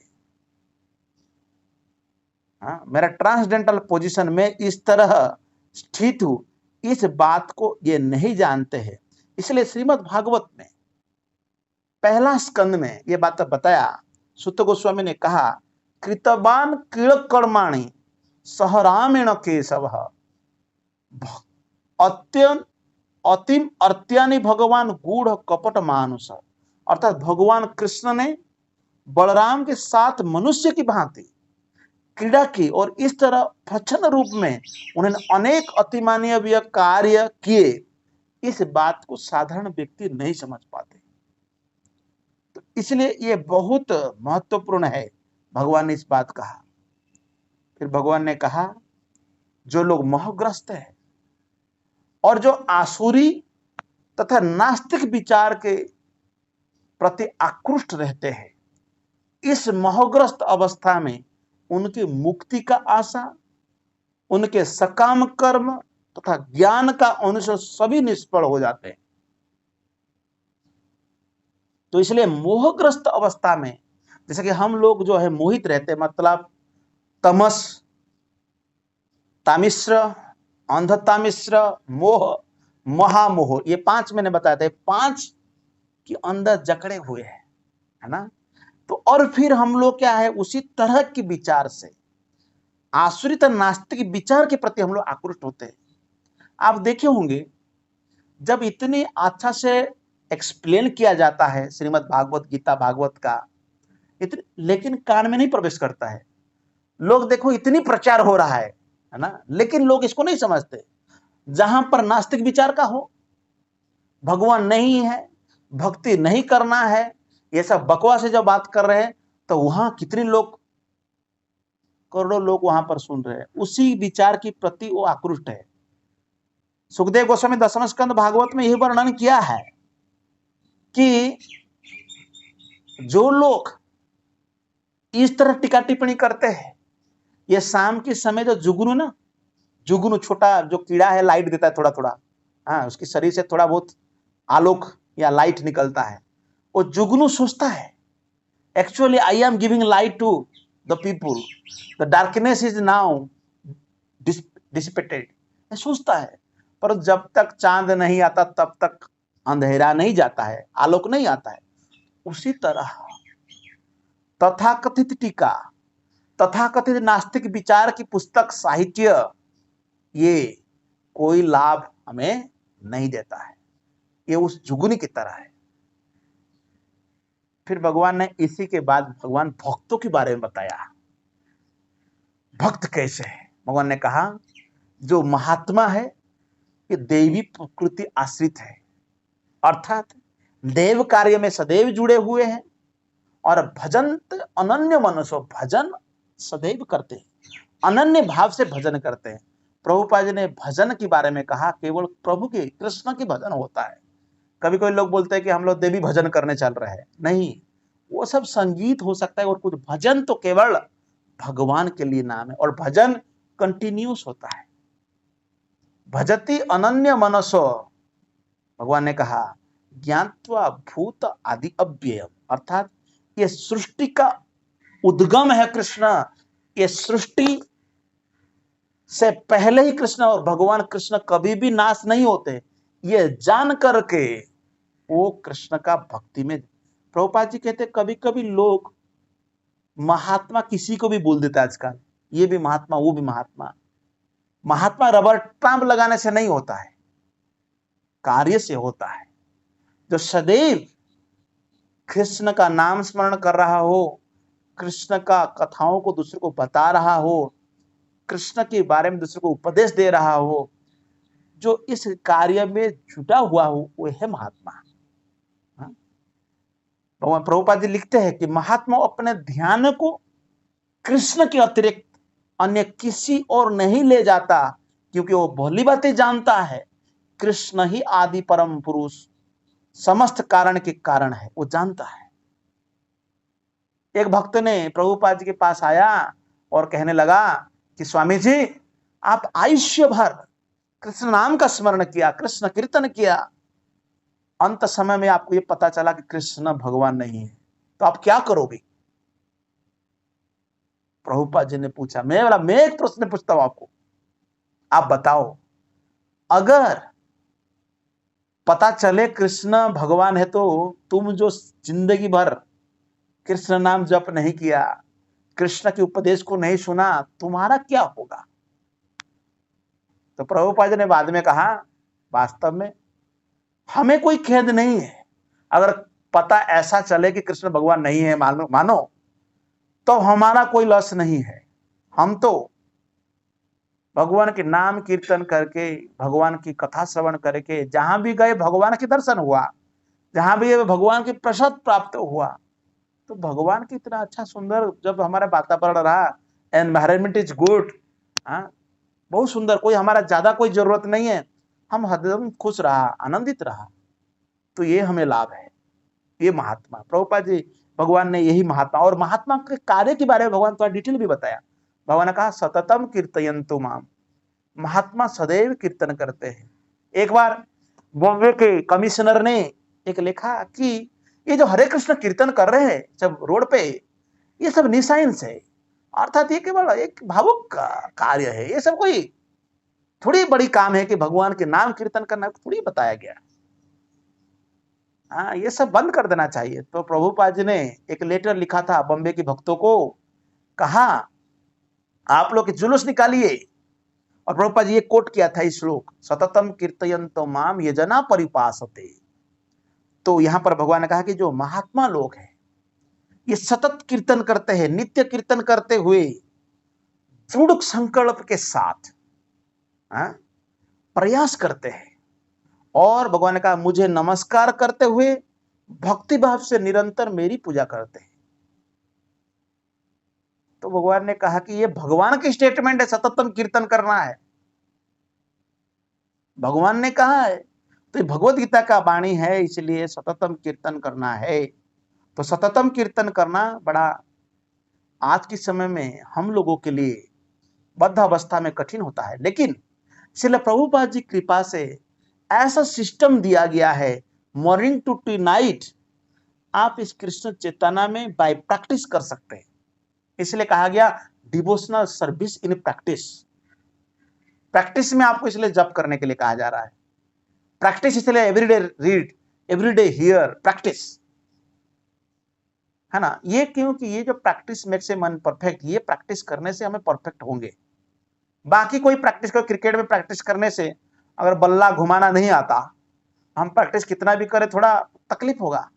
[SPEAKER 1] हाँ, मेरा ट्रांसडेंटल पोजीशन में इस तरह स्थित हूं, इस बात को ये नहीं जानते हैं। इसलिए श्रीमद् भागवत में पहला स्कंद में ये बात बताया। सुत गोस्वामी ने कहा, कृतवान कीड़ कर्माणि सहरामेण केशव अत्यंत अतिम अर्त्यानि भगवान गूढ़ कपट मानुष। अर्थात भगवान कृष्ण ने बलराम के साथ मनुष्य की भांति क्रीड़ा की और इस तरह भक्षण रूप में उन्होंने अनेक अतिमानवीय कार्य किए। इस बात को साधारण व्यक्ति नहीं समझ पाते, तो इसलिए ये बहुत महत्वपूर्ण है। भगवान ने इस बात कहा। फिर भगवान ने कहा, जो लोग मोहग्रस्त है और जो आसुरी तथा नास्तिक विचार के प्रति आकृष्ट रहते हैं, इस मोहग्रस्त अवस्था में उनकी मुक्ति का आशा, उनके सकाम कर्म तथा ज्ञान का अनुसार सभी निष्फल हो जाते हैं। तो इसलिए मोहग्रस्त अवस्था में, जैसे कि हम लोग जो है मोहित रहते हैं, मतलब तमस, तामिश्र, अंधतामिश्र, मोह, महामोह, ये 5 मैंने बताया था, 5 के अंदर जकड़े हुए हैं, है ना। तो और फिर हम लोग क्या है, उसी तरह के विचार से आश्रित नास्तिक विचार के प्रति हम लोग आकृष्ट होते हैं। आप देखे होंगे, जब इतनी अच्छा से एक्सप्लेन किया जाता है श्रीमद् भागवत गीता भागवत का, लेकिन कान में नहीं प्रवेश करता है। लोग देखो, इतनी प्रचार हो रहा है ना, लेकिन लोग इसको नहीं समझते। जहां पर नास्तिक विचार का हो, भगवान नहीं है, भक्ति नहीं करना है, ये सब बकवास से जब बात कर रहे हैं, तो वहां कितने लोग, करोड़ों लोग वहां पर सुन रहे हैं, उसी विचार के प्रति वो आकृष्ट है। सुखदेव गोस्वामी 10वें स्कंद भागवत में यही वर्णन किया है कि जो लोग इस तरह टीका टिप्पणी करते हैं, ये शाम के समय जो जुगनू ना, जुगनू छोटा जो कीड़ा है, लाइट देता है थोड़ा थोड़ा, हाँ, उसके शरीर से थोड़ा बहुत आलोक या लाइट निकलता है, वो जुगनू सोचता है, actually I am giving light to the people, the darkness is now dissipated, सोचता है। पर जब तक चांद नहीं आता तब तक अंधेरा नहीं जाता है, आलोक नहीं आता है। उसी तरह तथाकथित टीका, तथाकथित नास्तिक विचार की पुस्तक, साहित्य, ये कोई लाभ हमें नहीं देता है। ये उस जुगनी की तरह है। फिर भगवान ने इसी के बाद भगवान भक्तों के बारे में बताया। भक्त कैसे है? भगवान ने कहा, जो महात्मा है ये देवी प्रकृति आश्रित है, अर्थात देव कार्य में सदैव जुड़े हुए हैं और भजन अनन्य मनसो, भजन सदैव करते हैं, अनन्य भाव से भजन करते हैं। प्रभुपाद जी ने भजन के बारे में कहा, केवल प्रभु के, कृष्ण की भजन होता है। कभी कोई लोग बोलते हैं कि हम लोग देवी भजन करने चल रहे हैं, नहीं, वो सब संगीत हो सकता है, और कुछ भजन तो केवल भगवान के लिए नाम है, और भजन कंटिन्यूस होता है। भजति अनन्य मनसो, भगवान ने कहा, ज्ञात्वा भूत आदि अव्ययम, अर्थात ये सृष्टि का उद्गम है कृष्ण, ये सृष्टि से पहले ही कृष्ण, और भगवान कृष्ण कभी भी नाश नहीं होते, ये जान करके वो कृष्ण का भक्ति में। प्रभुपाद जी कहते, कभी कभी लोग महात्मा किसी को भी बोल देता है आजकल, ये भी महात्मा, वो भी महात्मा। महात्मा रबर स्टांप लगाने से नहीं होता है, कार्य से होता है। जो सदैव कृष्ण का नाम स्मरण कर रहा हो, कृष्ण का कथाओं को दूसरे को बता रहा हो, कृष्ण के बारे में दूसरे को उपदेश दे रहा हो, जो इस कार्य में जुटा हुआ हो, वो है महात्मा। भगवान प्रभुपाद जी लिखते हैं कि महात्मा अपने ध्यान को कृष्ण के अतिरिक्त अन्य किसी और नहीं ले जाता, क्योंकि वो भली बातें जानता है, कृष्ण ही आदि परम पुरुष, समस्त कारण के कारण है, वो जानता है। एक भक्त ने प्रभुपाद जी के पास आया और कहने लगा कि स्वामी जी, आप आयुष्य भर कृष्ण नाम का स्मरण किया, कृष्ण कीर्तन किया, अंत समय में आपको ये पता चला कि कृष्ण भगवान नहीं है, तो आप क्या करोगे? प्रभुपाद जी ने पूछा, मैं एक प्रश्न पूछता हूं आपको, आप बताओ, अगर पता चले कृष्ण भगवान है तो तुम जो जिंदगी भर कृष्ण नाम जप नहीं किया, कृष्ण के उपदेश को नहीं सुना, तुम्हारा क्या होगा? तो प्रभुपाद जी ने बाद में कहा, वास्तव में हमें कोई खेद नहीं है, अगर पता ऐसा चले कि कृष्ण भगवान नहीं है, मानो तो हमारा कोई लॉस नहीं है। हम तो भगवान के नाम कीर्तन करके, भगवान की कथा श्रवण करके, जहां भी गए भगवान के दर्शन हुआ, जहां भी भगवान के प्रसाद प्राप्त हुआ। तो भगवान की इतना अच्छा सुंदर जब हमारा वातावरण रहा, एनवायरमेंट इज गुड, बहुत सुंदर, कोई हमारा ज्यादा कोई जरूरत नहीं है, हम हरदम खुश रहा, आनंदित रहा, तो ये हमें लाभ है। ये महात्मा प्रभुपाद जी, भगवान ने यही महात्मा और महात्मा के कार्य के बारे में भगवान थोड़ा डिटेल भी बताया। भगवान ने कहा, सततम कीर्तयन्तु माम, महात्मा सदैव कीर्तन करते हैं। एक बार बॉम्बे के कमिश्नर ने एक लिखा कि ये जो हरे कृष्ण कीर्तन कर रहे हैं जब रोड पे, ये सब निसाइंस है, अर्थात ये केवल एक भावुक कार्य है, ये सब कोई थोड़ी बड़ी काम है कि भगवान के नाम कीर्तन करना थोड़ी बताया गया। हाँ, ये सब बंद कर देना चाहिए। तो प्रभुपाद जी ने एक लेटर लिखा था बॉम्बे के भक्तों को, कहा आप लोग जुलूस निकालिए, और प्रभुपाद जी ये कोट किया था इस श्लोक, सततम कीर्तयन्तो माम ये जना परिपासते। तो यहां पर भगवान ने कहा कि जो महात्मा लोग हैं ये सतत कीर्तन करते हैं, नित्य कीर्तन करते हुए दृढ़ संकल्प के साथ प्रयास करते हैं, और भगवान ने कहा मुझे नमस्कार करते हुए भक्ति भाव से निरंतर मेरी पूजा करते हैं। तो भगवान ने कहा कि ये भगवान की स्टेटमेंट है, सततम कीर्तन करना है, भगवान ने कहा है, तो ये भगवत गीता का वाणी है, इसलिए सततम कीर्तन करना है। तो सततम कीर्तन करना बड़ा आज के समय में हम लोगों के लिए बद्ध अवस्था में कठिन होता है, लेकिन श्रील प्रभुपाद जी कृपा से ऐसा सिस्टम दिया गया है, मॉर्निंग टू नाइट आप इस कृष्ण चेतना में बाय प्रैक्टिस कर सकते हैं। इसलिए कहा गया devotional service in practice, practice में आपको इसलिए जप करने के लिए कहा जा रहा है। प्रैक्टिस इसलिए everyday read, everyday here, practice है ना। ये क्योंकि ये जो प्रैक्टिस मेक्स ए मन परफेक्ट, ये प्रैक्टिस करने से हमें परफेक्ट होंगे। बाकी कोई प्रैक्टिस को, क्रिकेट में प्रैक्टिस करने से अगर बल्ला घुमाना नहीं आता, हम प्रैक्टिस कितना भी करें थोड़ा तकलीफ होगा,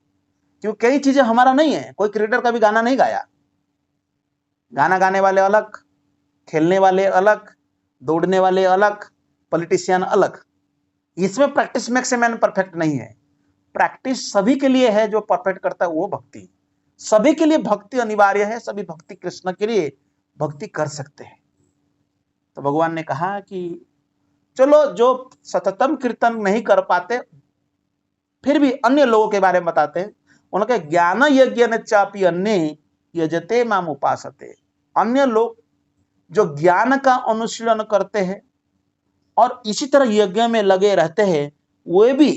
[SPEAKER 1] क्योंकि कई चीजें हमारा नहीं है। कोई क्रिकेटर का भी गाना नहीं गाया, गाना गाने वाले अलग, खेलने वाले अलग, दौड़ने वाले अलग, पॉलिटिशियन अलग। इसमें practice makes a man perfect नहीं है। प्रैक्टिस सभी के लिए है, जो परफेक्ट करता है वो भक्ति, सभी के लिए भक्ति अनिवार्य है, सभी भक्ति कृष्ण के लिए भक्ति कर सकते हैं। तो भगवान ने कहा कि चलो जो सततम कीर्तन नहीं कर पाते, फिर भी अन्य लोगों के बारे में बताते हैं। उनके ज्ञान यज्ञ न चापी अन्य यजते माम उपासते, अन्य लोग जो ज्ञान का अनुशीलन करते हैं और इसी तरह यज्ञ में लगे रहते हैं, वे भी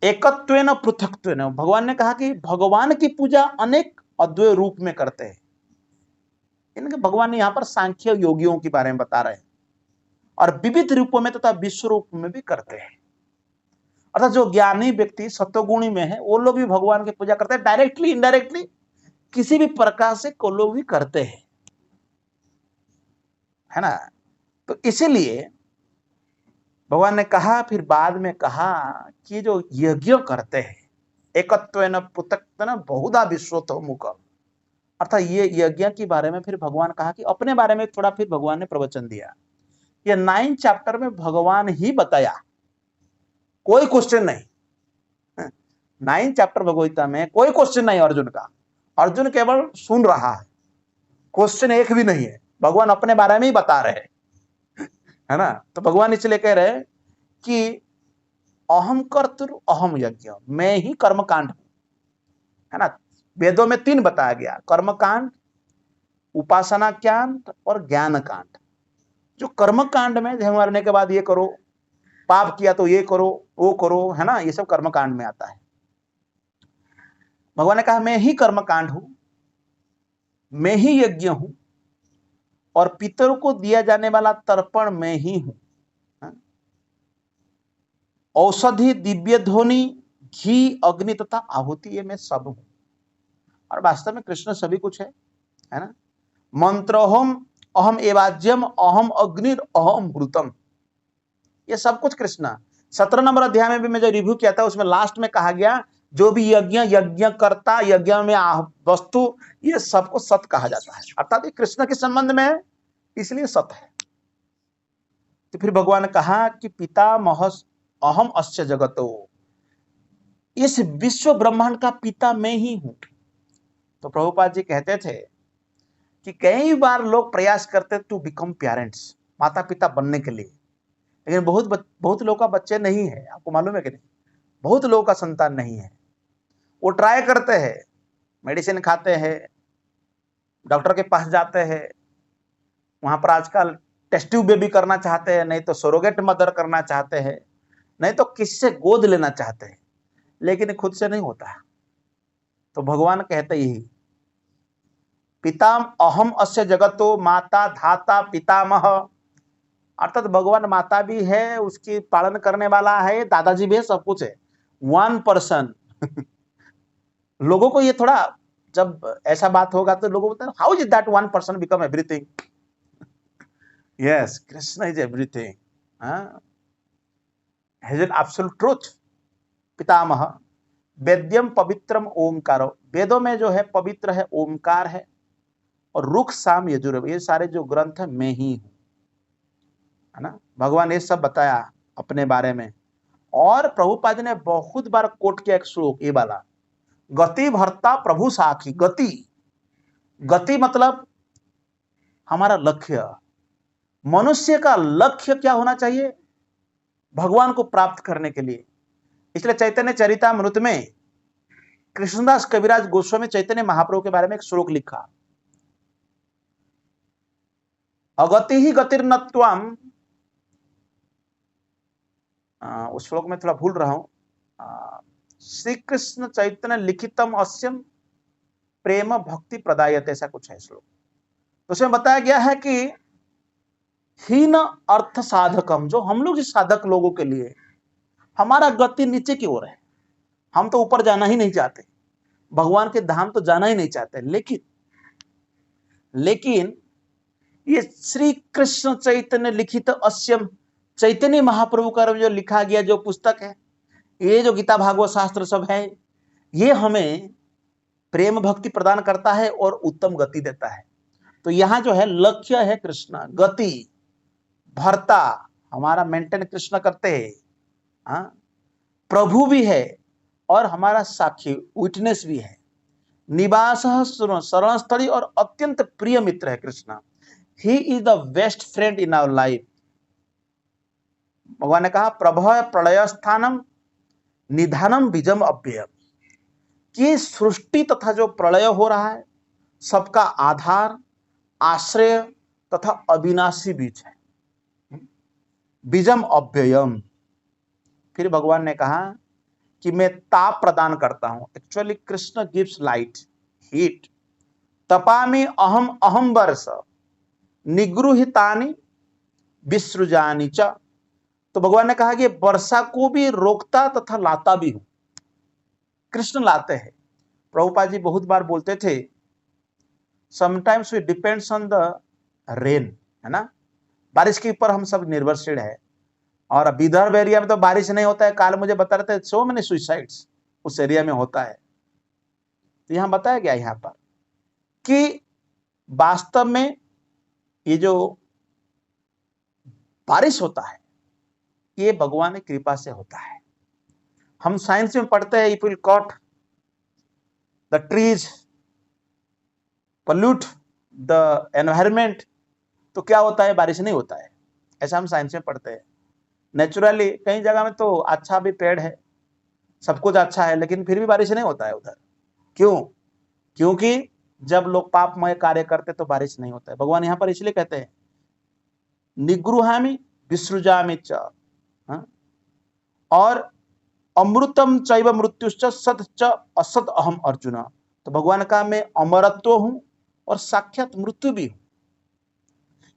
[SPEAKER 1] एकत्वेन पृथक्त्वेन, भगवान ने कहा कि भगवान की पूजा अनेक अद्वैत रूप में करते हैं। इनके भगवान ने यहां पर सांख्य योगियों के बारे में बता रहे हैं, और विविध रूपों में तथा विश्व रूप में भी करते हैं। अर्थात जो ज्ञानी व्यक्ति सत्वगुणी में है, वो लोग भी भगवान की पूजा करते हैं, डायरेक्टली इनडायरेक्टली किसी भी प्रकार से को लोग भी करते हैं, है ना। तो इसीलिए भगवान ने कहा, फिर बाद में कहा कि जो यज्ञ करते हैं एकत्वेन पृथक्त्वेन बहुधा विश्वतो मुख, अर्थात ये यज्ञ के बारे में फिर भगवान कहा कि अपने बारे में थोड़ा फिर भगवान ने प्रवचन दिया। ये 9 चैप्टर में भगवान ही बताया, कोई क्वेश्चन नहीं। 9 चैप्टर भगवद्गीता में कोई क्वेश्चन नहीं अर्जुन का, अर्जुन केवल सुन रहा है, क्वेश्चन एक भी नहीं है, भगवान अपने बारे में ही बता रहे हैं, है ना। तो भगवान इसलिए कह रहे हैं कि अहम कर्तृ अहम यज्ञ, मैं ही कर्मकांड हूं, है ना। वेदों में 3 बताया गया, कर्मकांड, उपासना कांड और ज्ञान कांड। जो कर्मकांड में जन्म मरने के बाद ये करो, पाप किया तो ये करो, वो करो, है ना, ये सब कर्मकांड में आता है। भगवान ने कहा मैं ही कर्मकांड हूं, मैं ही यज्ञ हूं और पितरों को दिया जाने वाला तर्पण मैं ही हूं। औषधि, दिव्य ध्वनि, घी, अग्नि तथा आहुति, ये मैं सब हूं। और वास्तव में कृष्ण सभी कुछ है ना। मंत्रोहम अहम एवाज्यम अहम अग्निर अहम मृतम, ये सब कुछ कृष्ण। 17 नंबर अध्याय में भी मैं जो रिव्यू किया था उसमें लास्ट में कहा गया जो भी यज्ञ, यज्ञ करता, यज्ञ में वस्तु, ये सबको सत कहा जाता है, अर्थात ये कृष्ण के संबंध में है, इसलिए सत है। तो फिर भगवान ने कहा कि पितामह अहम अस्य जगतो, इस विश्व ब्रह्मांड का पिता मैं ही हूं। तो प्रभुपाद जी कहते थे कि कई बार लोग प्रयास करते टू बिकम पेरेंट्स, माता पिता बनने के लिए, लेकिन बहुत लोगों का बच्चे नहीं है, आपको मालूम है कि नहीं, बहुत लोगों का संतान नहीं है। वो ट्राई करते हैं, मेडिसिन खाते हैं, डॉक्टर के पास जाते हैं, वहां पर आजकल टेस्ट ट्यूब बेबी करना चाहते हैं, नहीं तो सरोगेट मदर करना चाहते हैं, नहीं तो किसी से गोद लेना चाहते हैं, लेकिन खुद से नहीं होता। तो भगवान कहते ही पिता अहम अस्य जगतो माता धाता पितामह, अर्थात भगवान माता भी है, उसकी पालन करने वाला है, दादाजी भी है, सब कुछ है, वन पर्सन। लोगों को ये थोड़ा, जब ऐसा बात होगा तो लोगों को how is that one person become everything. Yes, Krishna is everything, has an absolute truth. पितामह वेद्यम पवित्रम ओमकारो, वेदों में जो है पवित्र है ओमकार है, और रुख साम यजुर्वेद, ये सारे जो ग्रंथ है मैं ही हूं, है ना। भगवान ये सब बताया अपने बारे में। और प्रभुपाद ने बहुत बार कोट किया एक श्लोक, ये वाला, गति भर्ता प्रभु साखी। गति, गति मतलब हमारा लक्ष्य। मनुष्य का लक्ष्य क्या होना चाहिए? भगवान को प्राप्त करने के लिए। इसलिए चैतन्य चरितामृत में कृष्णदास कविराज गोस्वामी चैतन्य महाप्रभु के बारे में एक श्लोक लिखा, अगति ही गतिर्नत्वाम, उस श्लोक में थोड़ा भूल रहा हूं, श्री कृष्ण चैतन्य लिखितम अस्यम प्रेम भक्ति प्रदायते, ऐसा कुछ है श्लोक। तो उसमें बताया गया है कि हीन अर्थ साधकम, जो हम लोग साधक लोगों के लिए हमारा गति नीचे की ओर है, हम तो ऊपर जाना ही नहीं चाहते, भगवान के धाम तो जाना ही नहीं चाहते, लेकिन ये श्री कृष्ण चैतन्य लिखित अस्यम, चैतन्य महाप्रभु का जो लिखा गया जो पुस्तक है, ये जो गीता भागवत शास्त्र सब है, ये हमें प्रेम भक्ति प्रदान करता है और उत्तम गति देता है। तो यहां जो है लक्ष्य है कृष्ण, गति भरता हमारा मेंटेन कृष्ण करते हैं, प्रभु भी है और हमारा साक्षी विटनेस भी है, निवास शरण स्थली और अत्यंत प्रिय मित्र है Krishna. He is the best friend in our life. भगवान ने कहा प्रभव प्रलय स्थानम निधानम बीजम अव्ययम, कि सृष्टि तथा जो प्रलय हो रहा है सबका आधार, आश्रय तथा अविनाशी बीज है, बीजम अव्ययम। फिर भगवान ने कहा कि मैं ताप प्रदान करता हूं, actually Krishna gives light, heat. तपामि अहम अहम वर्ष निगृहितानि विसृजानि च, तो भगवान ने कहा कि वर्षा को भी रोकता तथा लाता भी हूं, कृष्ण लाते हैं। प्रभुपाद जी बहुत बार बोलते थे sometimes we depends on the rain, है ना, बारिश के ऊपर हम सब निर्भरशील है। और विदर्भ एरिया में तो बारिश नहीं होता है, काल मुझे बता रहे थे सो मेनी सुसाइड्स उस एरिया में होता है। तो यहां बताया गया यहां पर कि वास्तव में ये जो बारिश होता है ये भगवान की कृपा से होता है। हम साइंस में पढ़ते हैं it will cut the trees, pollute the environment, तो क्या होता है? बारिश नहीं होता है, ऐसा हम साइंस में पढ़ते हैं। नेचुरली कई जगह में तो अच्छा भी पेड़ है, सब कुछ अच्छा है, लेकिन फिर भी बारिश नहीं होता है उधर। क्यों? क्योंकि जब लोग पापमय कार्य करते तो बारिश नहीं होता है। भगवान यहां पर इसलिए कहते हैं निगृहामि विसृजामि च, और अमृतम चैव मृत्युश्च सत च असत अहम अर्जुन। तो भगवान का मैं अमरत्व हूं और साक्षात मृत्यु भी हो।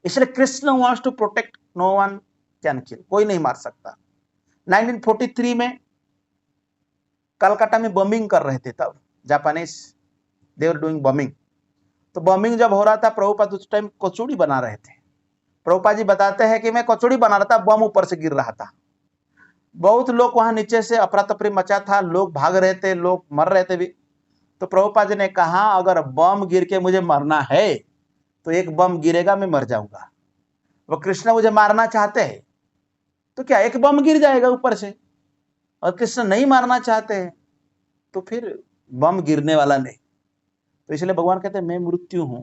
[SPEAKER 1] इसलिए Krishna wants to protect, no one can kill, कोई नहीं मार सकता। 1943 में कलकत्ता में बॉम्बिंग कर रहे थे, तब Japanese they were doing bombing. तो बॉम्बिंग जब हो रहा था, प्रभुपाद उस टाइम कचौड़ी बना रहे थे। प्रभुपाद जी बताते हैं कि मैं कचौड़ी बना रहा था, बम ऊपर से गिर रहा था। बहुत लोग वहां नीचे से अफरा तफरी मचा था, लोग भाग रहे थे, लोग मर रहे थे भी। तो प्रभुपाद जी ने कहा, अगर बम गिर के मुझे मरना है तो एक बम गिरेगा, मैं मर जाऊंगा। वो कृष्ण मुझे मारना चाहते हैं तो क्या एक बम गिर जाएगा ऊपर से, और कृष्ण नहीं मारना चाहते हैं तो फिर बम गिरने वाला नहीं। तो इसलिए भगवान कहते हैं मैं मृत्यु हूं,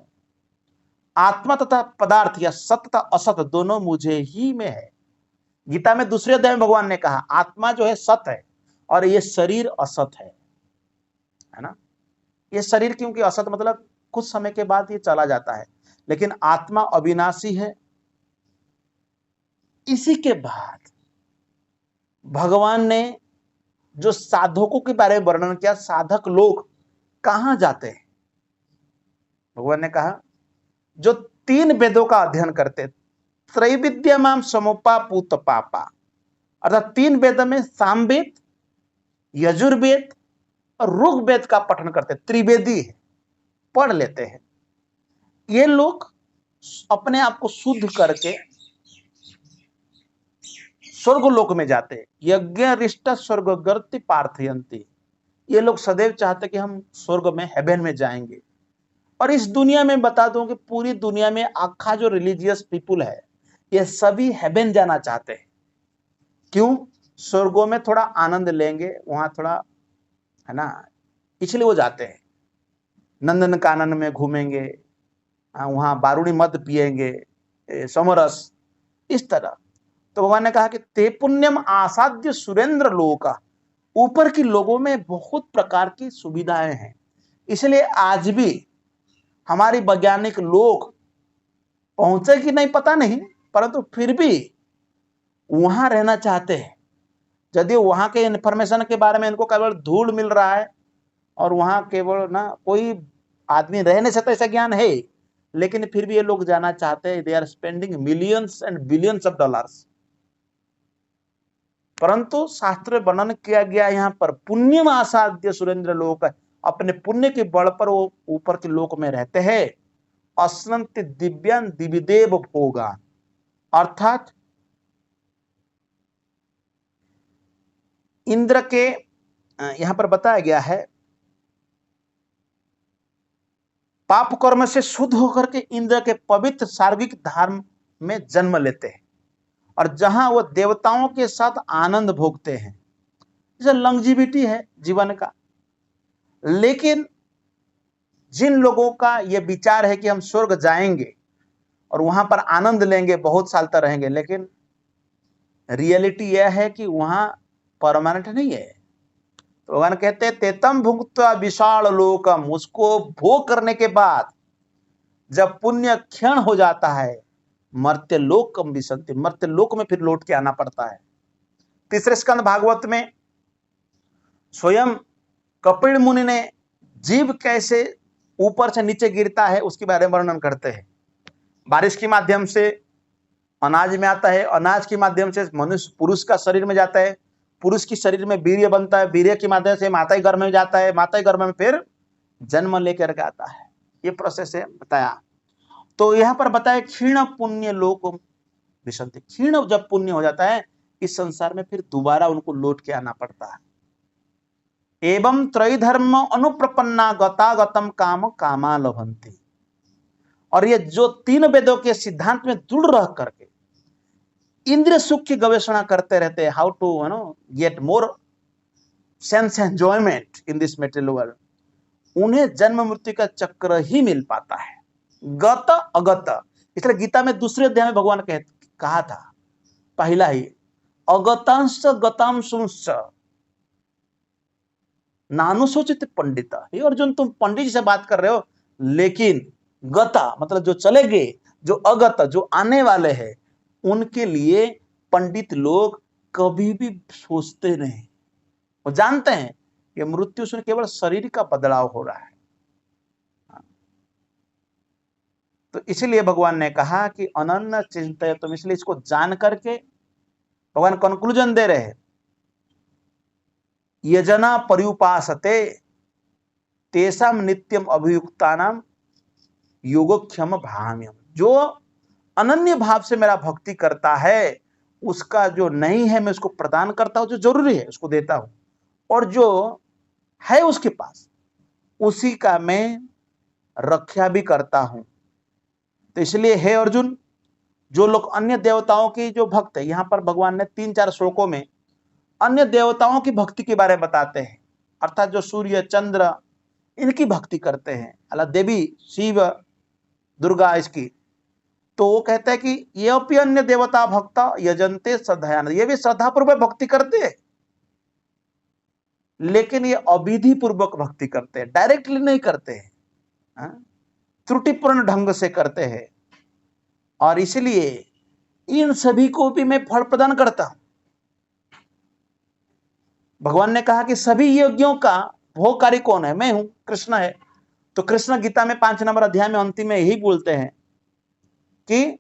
[SPEAKER 1] आत्मा तथा पदार्थ या सत्य तथा असत दोनों मुझे ही में है। गीता में दूसरे अध्याय में भगवान ने कहा आत्मा जो है सत है और ये शरीर असत है ना। ये शरीर क्योंकि असत मतलब कुछ समय के बाद ये चला जाता है, लेकिन आत्मा अविनाशी है। इसी के बाद भगवान ने जो साधकों के बारे में वर्णन किया, साधक लोग कहां जाते हैं। भगवान ने कहा जो 3 वेदों का अध्ययन करते, त्रैविद्यमाम समोपापूत पापा, अर्थात 3 वेद में सामवेद, यजुर्वेद और ऋग्वेद का पठन करते, त्रिवेदी है, पढ़ लेते हैं। ये लोग अपने आप को शुद्ध करके स्वर्ग लोक में जाते हैं। यज्ञ रिष्ट स्वर्ग गर्ति पार्थयंती, ये लोग सदैव चाहते कि हम स्वर्ग में, हेवन में जाएंगे। और इस दुनिया में बता दूं कि पूरी दुनिया में आखा जो रिलीजियस पीपुल है, ये सभी हेवन जाना चाहते हैं। क्यों? स्वर्गों में थोड़ा आनंद लेंगे, वहां थोड़ा, है ना, इसलिए वो जाते हैं। नंदन कानन में घूमेंगे, वहां बारूणी मद पिएंगे, समरस, इस तरह। तो भगवान ने कहा कि ते पुण्यम आसाद्य सुरेंद्र लोका, ऊपर की लोगों में बहुत प्रकार की सुविधाएं हैं। इसलिए आज भी हमारी वैज्ञानिक लोग पहुंचे कि नहीं पता नहीं, परंतु फिर भी वहां रहना चाहते हैं। यदि वहां के इंफॉर्मेशन के बारे में इनको केवल धूल मिल रहा है और वहां केवल ना कोई आदमी रह नहीं सकता ऐसा ज्ञान है, लेकिन फिर भी ये लोग जाना चाहते हैं। They are spending millions and billions of dollars. परंतु शास्त्र वर्णन किया गया यहाँ पर पुण्यम आसाद्य सुरेंद्र लोक, अपने पुण्य के बल पर वो ऊपर के लोक में रहते हैं। असनंत दिव्यान दिविदेव भोगा, अर्थात इंद्र के, यहां पर बताया गया है, पाप कर्म से शुद्ध होकर के इंद्र के पवित्र सार्विक धर्म में जन्म लेते हैं और जहां वो देवताओं के साथ आनंद भोगते हैं। जैसे लंगजिविटी है जीवन का। लेकिन जिन लोगों का यह विचार है कि हम स्वर्ग जाएंगे और वहां पर आनंद लेंगे, बहुत साल तक रहेंगे, लेकिन रियलिटी यह है कि वहां परमानेंट नहीं है। तो भगवान कहते हैं तेतम भुक्त्वा विशाल लोकम, उसको भोग करने के बाद जब पुण्य क्षण हो जाता है, मर्त्य लोकम विसंति, मर्त्य लोक में फिर लौट के आना पड़ता है। तीसरे स्कंद भागवत में स्वयं कपिल मुनि ने जीव कैसे ऊपर से नीचे गिरता है उसके बारे में वर्णन करते हैं। बारिश के माध्यम से अनाज में आता है, अनाज के माध्यम से मनुष्य पुरुष का शरीर में जाता है, पुरुष के शरीर में वीर्य बनता है, वीर्य के माध्यम से माता गर्भ में जाता है, माता गर्भ में फिर जन्म लेकर के आता है। ये प्रोसेस है बताया। तो यहाँ पर बताया क्षीण पुण्य लोक विसंति, क्षीण जब पुण्य हो जाता है इस संसार में, फिर दोबारा उनको लौट के आना पड़ता है। एवं त्रैधर्म अनुप्रपन्ना गतागतम काम कामा लभंती, और ये जो 3 वेदों के सिद्धांत में जुड़ रह करके इंद्रिय सुख की गवेषणा करते रहते हैं, how to get more sense enjoyment in this material world, उन्हें जन्म मृत्यु का चक्र ही मिल पाता है, गत अगत। इसलिए गीता में दूसरे अध्याय में भगवान कहा था पहला ही, अगतांश गतांशुंश नानुशोचित पंडित। हे अर्जुन, तुम पंडित जी से बात कर रहे हो, लेकिन गता मतलब जो चले गए, जो अगत जो आने वाले हैं, उनके लिए पंडित लोग कभी भी सोचते नहीं। वो जानते हैं कि मृत्यु से केवल शरीर का बदलाव हो रहा है। तो इसलिए भगवान ने कहा कि अनन्य चिंतय तुम, इसलिए इसको जान करके भगवान कंक्लूजन दे रहे हैं, यजना पर्युपासते तेषाम नित्यम अभियुक्तानाम योगक्षम भाम्यम। जो अनन्य भाव से मेरा भक्ति करता है, उसका जो नहीं है मैं उसको प्रदान करता हूं, जो जरूरी है उसको देता हूं, और जो है उसके पास उसी का मैं रक्षा भी करता हूं। तो इसलिए हे अर्जुन, जो लोग अन्य देवताओं की जो भक्त है, यहां पर भगवान ने 3-4 श्लोकों में अन्य देवताओं की भक्ति के बारे में बताते हैं, अर्थात जो सूर्य चंद्र इनकी भक्ति करते हैं, अला देवी शिव दुर्गा इसकी, तो वो कहते हैं कि ये अपनी अन्य देवता भक्त यजंते श्रद्धायान, ये भी श्रद्धापूर्वक भक्ति करते हैं, लेकिन ये अविधि पूर्वक भक्ति करते हैं, डायरेक्टली नहीं करते हैं, त्रुटिपूर्ण ढंग से करते हैं, और इसलिए इन सभी को भी मैं फल प्रदान करता हूं। भगवान ने कहा कि सभी यज्ञों का भोगकारी कौन है? मैं हूं, कृष्ण है। तो कृष्ण गीता में 5 नंबर अध्याय में अंतिम में यही बोलते हैं कि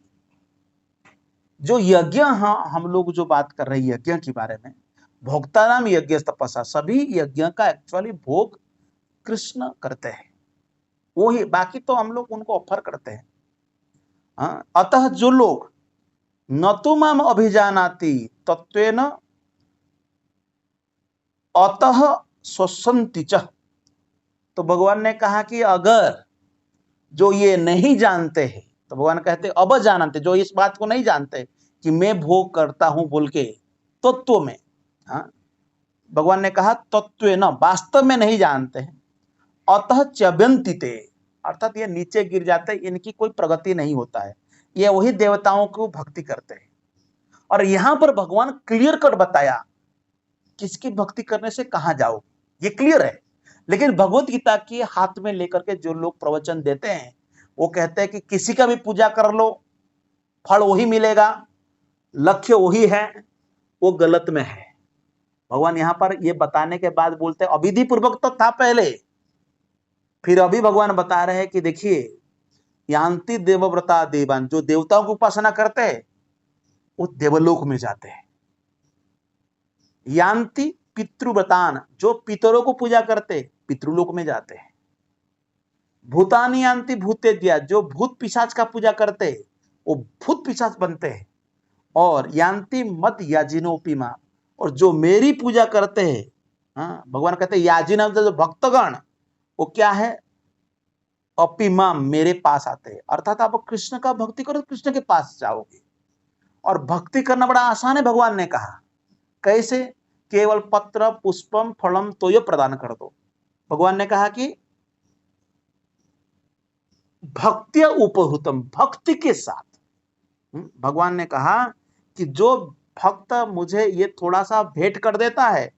[SPEAKER 1] जो यज्ञ, हम लोग जो बात कर रहे हैं यज्ञ के बारे में, भोक्ता नाम यज्ञ तपस्या, सभी यज्ञ का एक्चुअली भोग कृष्ण करते हैं, वो ही, बाकी तो हम लोग उनको ऑफर करते हैं। अतः जो लोग न तो माम अभिजानाति तत्वेन अतः स्वसंति च, तो भगवान ने कहा कि अगर जो ये नहीं जानते हैं, तो भगवान कहते अब जानते, जो इस बात को नहीं जानते कि मैं भोग करता हूं बोल के तत्व में, भगवान ने कहा तत्वेन, वास्तव में नहीं जानते हैं, अतः च्यवन्ति ते, अर्थात ये नीचे गिर जाते हैं, इनकी कोई प्रगति नहीं होता है, ये वही देवताओं को भक्ति करते हैं। और यहां पर भगवान क्लियर कट बताया किसकी भक्ति करने से कहां जाओ, ये क्लियर है। लेकिन भगवत गीता की हाथ में लेकर के जो लोग प्रवचन देते हैं, वो कहते हैं कि किसी का भी पूजा कर लो, फल वही मिलेगा, लक्ष्य वही है, वो गलत में है। भगवान यहां पर ये बताने के बाद बोलते हैं अविधि पूर्वक तो था पहले, फिर अभी भगवान बता रहे हैं कि देखिए, यान्ति देवव्रता देवान, जो देवताओं की उपासना करते हैं वो देवलोक में जाते हैं। यान्ति पितृव्रतान, जो पितरों को पूजा करते पितृलोक में जाते हैं। भूतानि यान्ति भूतेज्या, जो भूत पिशाच का पूजा करते वो भूत पिशाच बनते हैं। और यान्ति मत याजिनोपिमा, और जो मेरी पूजा करते हैं, भगवान कहते हैं याजिना, जो भक्तगण, वो क्या है, अपिमा, मेरे पास आते हैं। अर्थात आप कृष्ण का भक्ति करो, कृष्ण के पास जाओगे। और भक्ति करना बड़ा आसान है, भगवान ने कहा कैसे, केवल पत्र पुष्पम फलम तो ये प्रदान कर दो। भगवान ने कहा कि भक्त्या उपहृतम, भक्ति के साथ, भगवान ने कहा कि जो भक्त मुझे ये थोड़ा सा भेंट कर देता है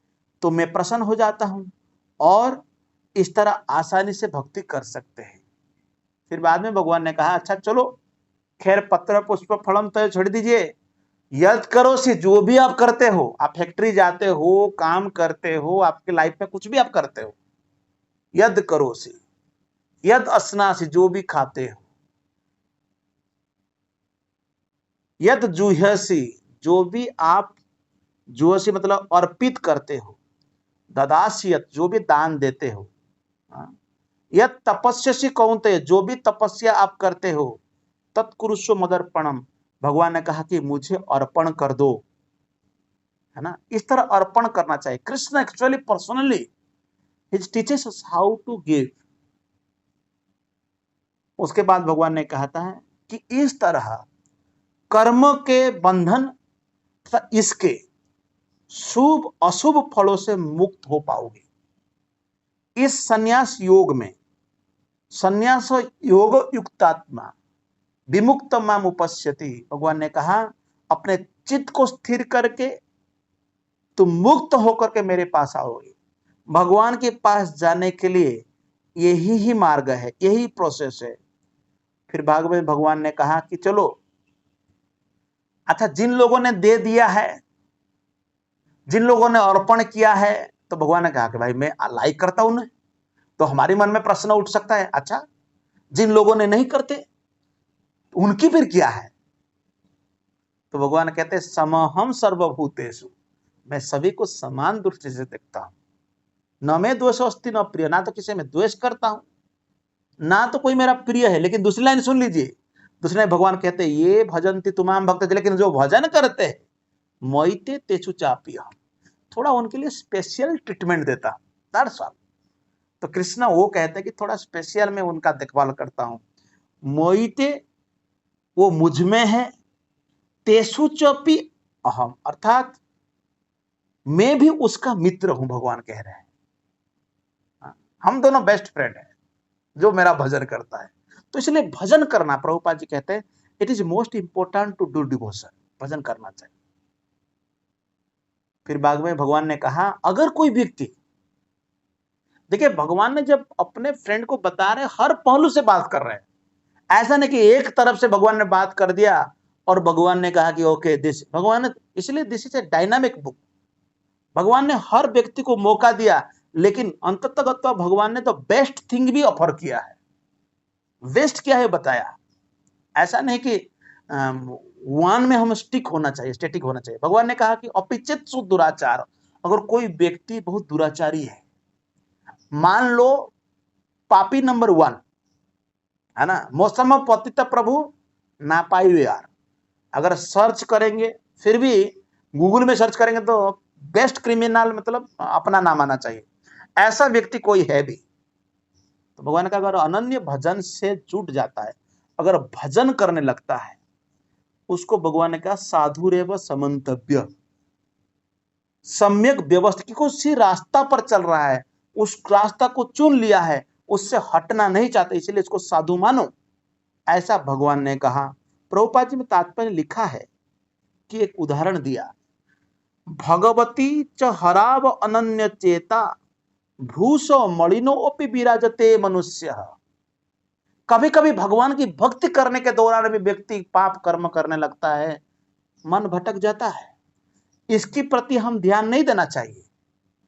[SPEAKER 1] तो मैं प्रसन्न हो जाता हूं, और इस तरह आसानी से भक्ति कर सकते हैं। फिर बाद में भगवान ने कहा अच्छा चलो, खैर पत्र पुष्प फलम तो छोड़ दीजिए, यद करो से, जो भी आप करते हो, आप फैक्ट्री जाते हो, काम करते हो, आपके लाइफ में कुछ भी आप करते हो, यद करो से, यद असना से, जो भी खाते हो, यद जूहसी, जो भी आप, जूहसी मतलब अर्पित करते हो, ददासियत, जो भी दान देते हो, यद तपस्यसी कौन्तेय, जो भी तपस्या आप करते हो, तत्कुरुष्व मदर्पणम, भगवान ने कहा कि मुझे अर्पण कर दो, है ना। इस तरह अर्पण करना चाहिए। Krishna actually personally he teaches us how to give. उसके बाद भगवान ने कहता है कि इस तरह कर्म के बंधन तथा इसके शुभ अशुभ फलों से मुक्त हो पाओगे। इस संन्यास योग में, संन्यास योग युक्तात्मा विमुक्त माम उपस्यति, भगवान ने कहा अपने चित्त को स्थिर करके तुम मुक्त होकर के मेरे पास आओगे। भगवान के पास जाने के लिए यही ही मार्ग है, यही प्रोसेस है। फिर भाग में भगवान ने कहा कि चलो, अच्छा जिन लोगों ने दे दिया है, जिन लोगों ने अर्पण किया है, तो भगवान ने कहा कि भाई मैं लाइक करता हूं। तो हमारे मन में प्रश्न उठ सकता है, अच्छा जिन लोगों ने नहीं करते, तो उनकी फिर क्या है? तो भगवान कहते हैं समहम सर्वभूतेषु, मैं सभी को समान दृष्टि से देखता हूं। न मैं द्वेष अस्ति न प्रिय, ना तो किसी में द्वेष करता हूं ना तो कोई मेरा प्रिय है। लेकिन दूसरी लाइन सुन लीजिए, दूसरी लाइन भगवान कहते हैं ये भजन्ति तुमाम भक्त, लेकिन जो भजन करते हैं मोइते तेचु चापी, थोड़ा उनके लिए स्पेशल ट्रीटमेंट देता, दैट्स ऑल। तो कृष्णा वो कहते हैं कि थोड़ा स्पेशल में उनका देखभाल करता हूं। मोइते वो मुझ में है, तेसु चपी अहम, अर्थात मैं भी उसका मित्र हूं, भगवान कह रहे हैं। हम दोनों बेस्ट फ्रेंड हैं जो मेरा भजन करता है। तो इसलिए भजन करना, प्रभुपाद जी कहते हैं it is most important to do devotion, भजन करना चाहिए। फिर बाद में भगवान ने कहा अगर कोई व्यक्ति, देखिए भगवान ने जब अपने फ्रेंड को बता रहे हर पहलू से बात कर रहे हैं, ऐसा नहीं कि एक तरफ से भगवान ने बात कर दिया और भगवान ने कहा कि ओके दिस, भगवान ने, इसलिए this is a dynamic book. भगवान ने हर व्यक्ति को मौका दिया, लेकिन अंततः भगवान ने तो बेस्ट थिंग भी ऑफर किया है। बेस्ट क्या है बताया, ऐसा नहीं कि वन में हम स्टिक होना चाहिए, स्टेटिक होना चाहिए। भगवान ने कहा कि अपिचित दुराचार, अगर कोई व्यक्ति बहुत दुराचारी है, मान लो पापी नंबर 1 है ना, मौसम पतित प्रभु ना पाई यार, अगर सर्च करेंगे, फिर भी गूगल में सर्च करेंगे तो बेस्ट क्रिमिनल मतलब अपना नाम आना चाहिए, ऐसा व्यक्ति कोई है भी। तो भगवान का अगर अनन्य भजन से जुट जाता है, अगर भजन करने लगता है, उसको भगवान ने कहा साधुरेव समंतव्य, सम्यक व्यवस्थित, उसी रास्ता पर चल रहा है, उस रास्ता को चुन लिया है, उससे हटना नहीं चाहते, इसलिए इसको साधु मानो, ऐसा भगवान ने कहा। प्रभुपाद जी में तात्पर्य लिखा है कि एक उदाहरण दिया, भगवती च हराव अनन्य चेता भूषो मलिनो अपि विराजते मनुष्य। कभी कभी भगवान की भक्ति करने के दौरान भी व्यक्ति पाप कर्म करने लगता है, मन भटक जाता है, इसके प्रति हम ध्यान नहीं देना चाहिए,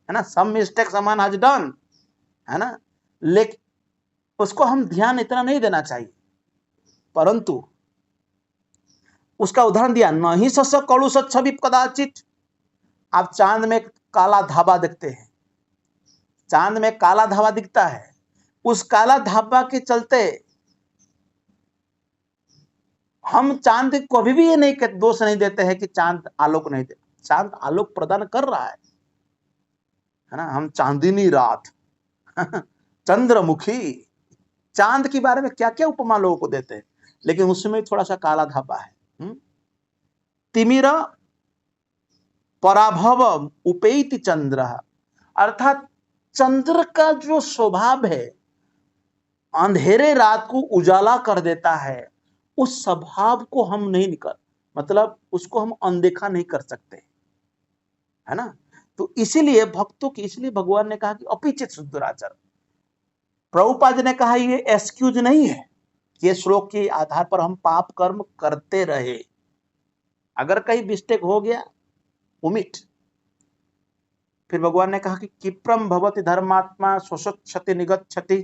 [SPEAKER 1] है ना। Some mistake someone has done, है ना, लेकिन उसको हम ध्यान इतना नहीं देना चाहिए। परंतु उसका उदाहरण दिया, नहीं सस कड़ु छवि कदाचित, आप चांद में काला धाबा देखते हैं, चांद में काला धाबा दिखता है, उस काला धाबा के चलते हम चांद को कभी भी ये नहीं दोष नहीं देते हैं कि चांद आलोक नहीं दे, चांद आलोक प्रदान कर रहा है ना। हम चांदनी रात चंद्रमुखी, चांद के बारे में क्या क्या उपमा लोगों को देते हैं, लेकिन उसमें थोड़ा सा काला धाबा है। तिमिर पराभव उपेति चंद्र, अर्थात चंद्र का जो स्वभाव है अंधेरे रात को उजाला कर देता है, उस स्वभाव को हम नहीं निकल, मतलब उसको हम अनदेखा नहीं कर सकते, है ना। तो इसीलिए भक्तों की, इसलिए भगवान ने कहा कि अपिचित दुराचार। प्रभुपाद ने कहा ये एक्सक्यूज नहीं है, ये श्लोक के आधार पर हम पाप कर्म करते रहे, अगर कहीं मिस्टेक हो गया उमिट। फिर भगवान ने कहा कि किप्रम भवति धर्मात्मा स्वच्छति निगच्छति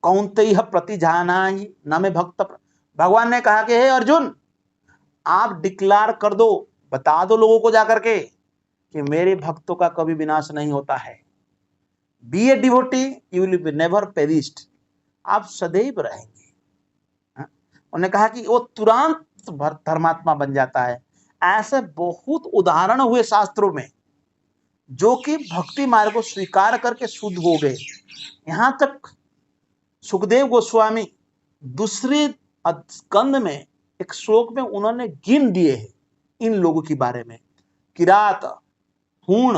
[SPEAKER 1] कौन्तेय प्रति जानाहि न में भक्त। भगवान ने कहा कि हे अर्जुन, आप डिक्लेयर कर दो, बता दो लोगों को जाकर के कि मेरे भक्तों का कभी विनाश नहीं होता है। Be a devotee you will be never perished, आप सदैव रहेंगे। उन्होंने कहा कि वो तुरंत धर्मात्मा बन जाता है। ऐसे बहुत उदाहरण हुए शास्त्रों में जो कि भक्ति मार्ग को स्वीकार करके शुद्ध हो गए। यहां तक सुखदेव गोस्वामी दूसरे स्कंद में एक श्लोक में उन्होंने गिन दिए हैं इन लोगों के बारे में, किरात, हूण,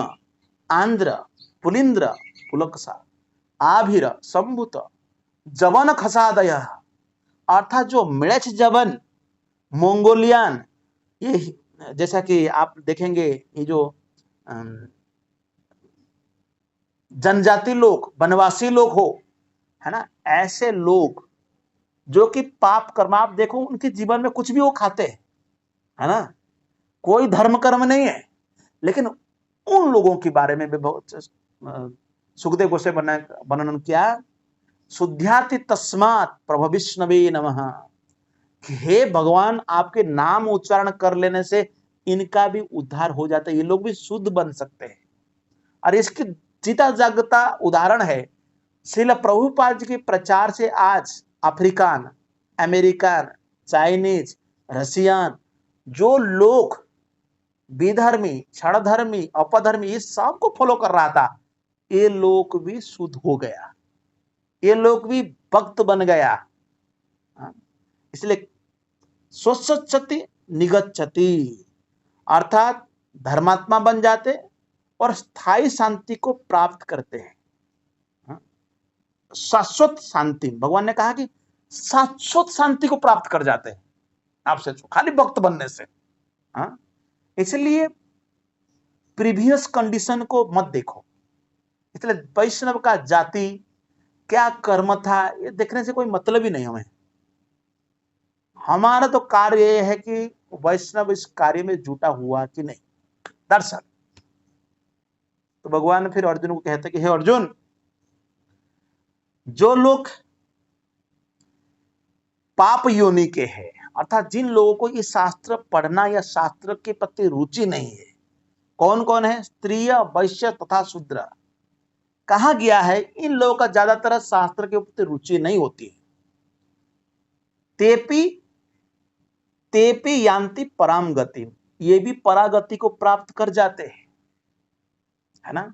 [SPEAKER 1] आंध्र, पुलिंद्र, पुलकसा, आभिर, संभुत, जवन खसादय, अर्थात जो मिड़च जवन, मंगोलियन, ये जैसा कि आप देखेंगे ये जो जनजाति लोग, वनवासी लोग हो, है ना, ऐसे लोग जो कि पाप कर्म, आप देखो उनके जीवन में कुछ भी वो खाते हैं, है ना, कोई धर्म कर्म नहीं है, लेकिन उन लोगों के बारे में भी बहुत सुखदेव गोस्वामी वर्णन किया। शुद्ध्याति तस्मात् प्रभु विष्णवे नमः, कि हे भगवान, आपके नाम उच्चारण कर लेने से इनका भी उद्धार हो जाता है, ये लोग भी शुद्ध बन सकते हैं। और इसकी जीता जागता उदाहरण है श्रील प्रभुपाद जी के प्रचार से आज अफ्रीकान, अमेरिकन, चाइनीज, रसियन जो लोग विधर्मी, क्षणधर्मी, अपधर्मी इस सब को फॉलो कर रहा था, ये लोग भी शुद्ध हो गया, ये लोग भी भक्त बन गया। इसलिए स्वच्छति निगच्छति अर्थात धर्मात्मा बन जाते और स्थायी शांति को प्राप्त करते हैं। शाश्वत शांति, भगवान ने कहा कि शाश्वत शांति को प्राप्त कर जाते हैं आपसे खाली भक्त बनने से। इसलिए प्रीवियस कंडीशन को मत देखो। इसलिए वैष्णव का जाति क्या कर्म था ये देखने से कोई मतलब ही नहीं हमें। हमारा तो कार्य यह है कि वैष्णव इस कार्य में जुटा हुआ कि नहीं, दर्शन। तो भगवान फिर अर्जुन को कहते कि हे अर्जुन, जो लोग पाप योनि के हैं, अर्थात जिन लोगों को ये शास्त्र पढ़ना या शास्त्र के प्रति रुचि नहीं है, कौन कौन है? स्त्रीय, वैश्य तथा शूद्र। कहा गया है इन लोगों का ज्यादातर शास्त्र के प्रति रुचि नहीं होती है। तेपी यान्ति पराम गति, ये भी परागति को प्राप्त कर जाते हैं, है ना।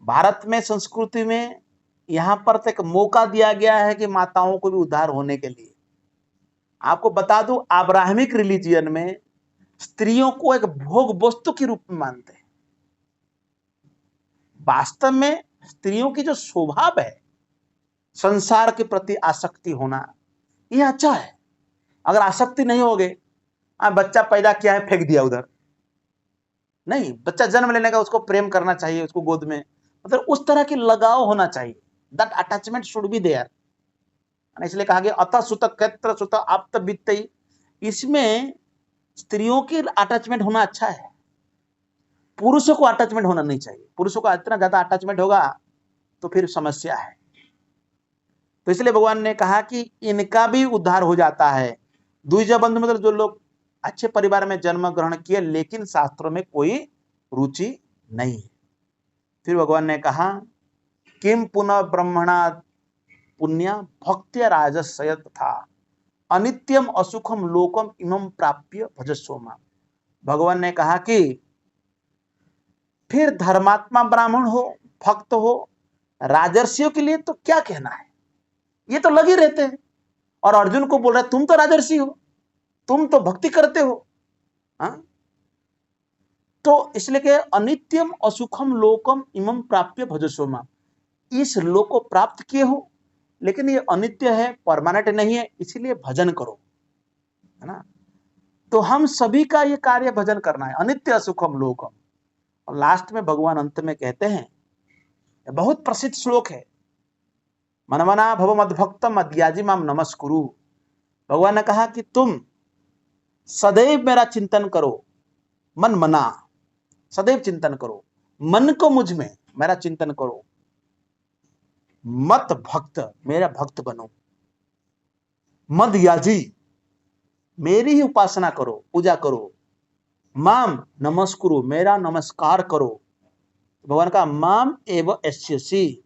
[SPEAKER 1] भारत में संस्कृति में यहां पर तक मौका दिया गया है कि माताओं को भी उद्धार होने के लिए। आपको बता दूं, अब्राहमिक रिलीजियन में स्त्रियों को एक भोग वस्तु के रूप में मानते हैं। वास्तव में स्त्रियों की जो स्वभाव है संसार के प्रति आसक्ति होना, यह अच्छा है। अगर आसक्ति नहीं होगे, बच्चा पैदा किया है फेंक दिया उधर, नहीं, बच्चा जन्म लेने का उसको प्रेम करना चाहिए, उसको गोद में, मतलब उस तरह की लगाव होना चाहिए। That attachment should be there. इसलिए कहा गया अतः सुत क्षेत्र सुत आप्त वित्त, इसमें स्त्रियों की अटैचमेंट होना अच्छा है, पुरुषों को अटैचमेंट होना नहीं चाहिए। पुरुषों का इतना ज्यादा अटैचमेंट होगा तो फिर समस्या है। तो इसलिए भगवान ने कहा कि इनका भी उद्धार हो जाता है। द्विज बंधु मतलब जो लोग अच्छे परिवार में जन्म ग्रहण किए लेकिन शास्त्रों में कोई रुचि नहीं है। फिर भगवान ने कहा किम पुनः ब्रह्मणा पुण्य भक्त्या राजस्यत था अनित्यम असुखम लोकम इमं प्राप्य भजस्वमा। भगवान ने कहा कि फिर धर्मात्मा ब्राह्मण हो, भक्त हो, राजर्षियों के लिए तो क्या कहना है, ये तो लगे रहते हैं। और अर्जुन को बोल रहा है तुम तो राजर्षि हो, तुम तो भक्ति करते हो। तो इसलिए के अनित्यम असुखम लोकम इमं प्राप्य भजस्वमा, इस लोक को प्राप्त किए हो लेकिन ये अनित्य है, परमानेंट नहीं है, इसीलिए भजन करो, है ना। तो हम सभी का ये कार्य भजन करना है, अनित्य असुखम लोकम। और लास्ट में भगवान अंत में कहते हैं, बहुत प्रसिद्ध श्लोक है, मनमना भव मद्भक्तम मद्याजी माम नमस्कुरु। भगवान ने कहा कि तुम सदैव मेरा चिंतन करो, मन मना, सदैव चिंतन करो, मन को मुझ में मेरा चिंतन करो, मत भक्त, मेरा भक्त बनो, मद याजी, मेरी ही उपासना करो, पूजा करो, माम नमस्कुरु, मेरा नमस्कार करो। भगवान का माम एव एस्यसि,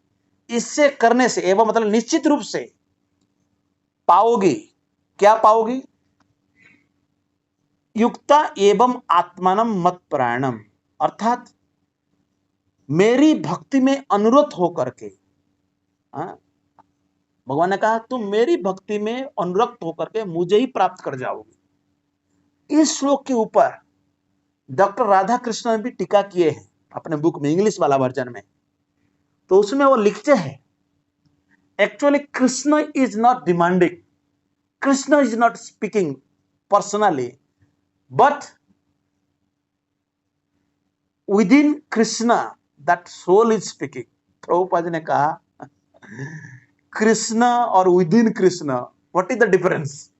[SPEAKER 1] इससे करने से, एवं मतलब निश्चित रूप से पाओगे। क्या पाओगे? युक्ता एवं आत्मानम मत प्राणम, अर्थात मेरी भक्ति में अनुरत होकर के। भगवान ने कहा तुम मेरी भक्ति में अनुरक्त होकर के मुझे ही प्राप्त कर जाओगे। इस श्लोक के ऊपर डॉक्टर राधा कृष्ण ने भी टीका किए हैं अपने बुक में, इंग्लिश वाला वर्जन में। तो उसमें वो लिखते हैं actually Krishna is not demanding, Krishna is not speaking personally, but within Krishna that soul is speaking. Prabhupada ने कहा कृष्ण और within Krishna, what is the difference?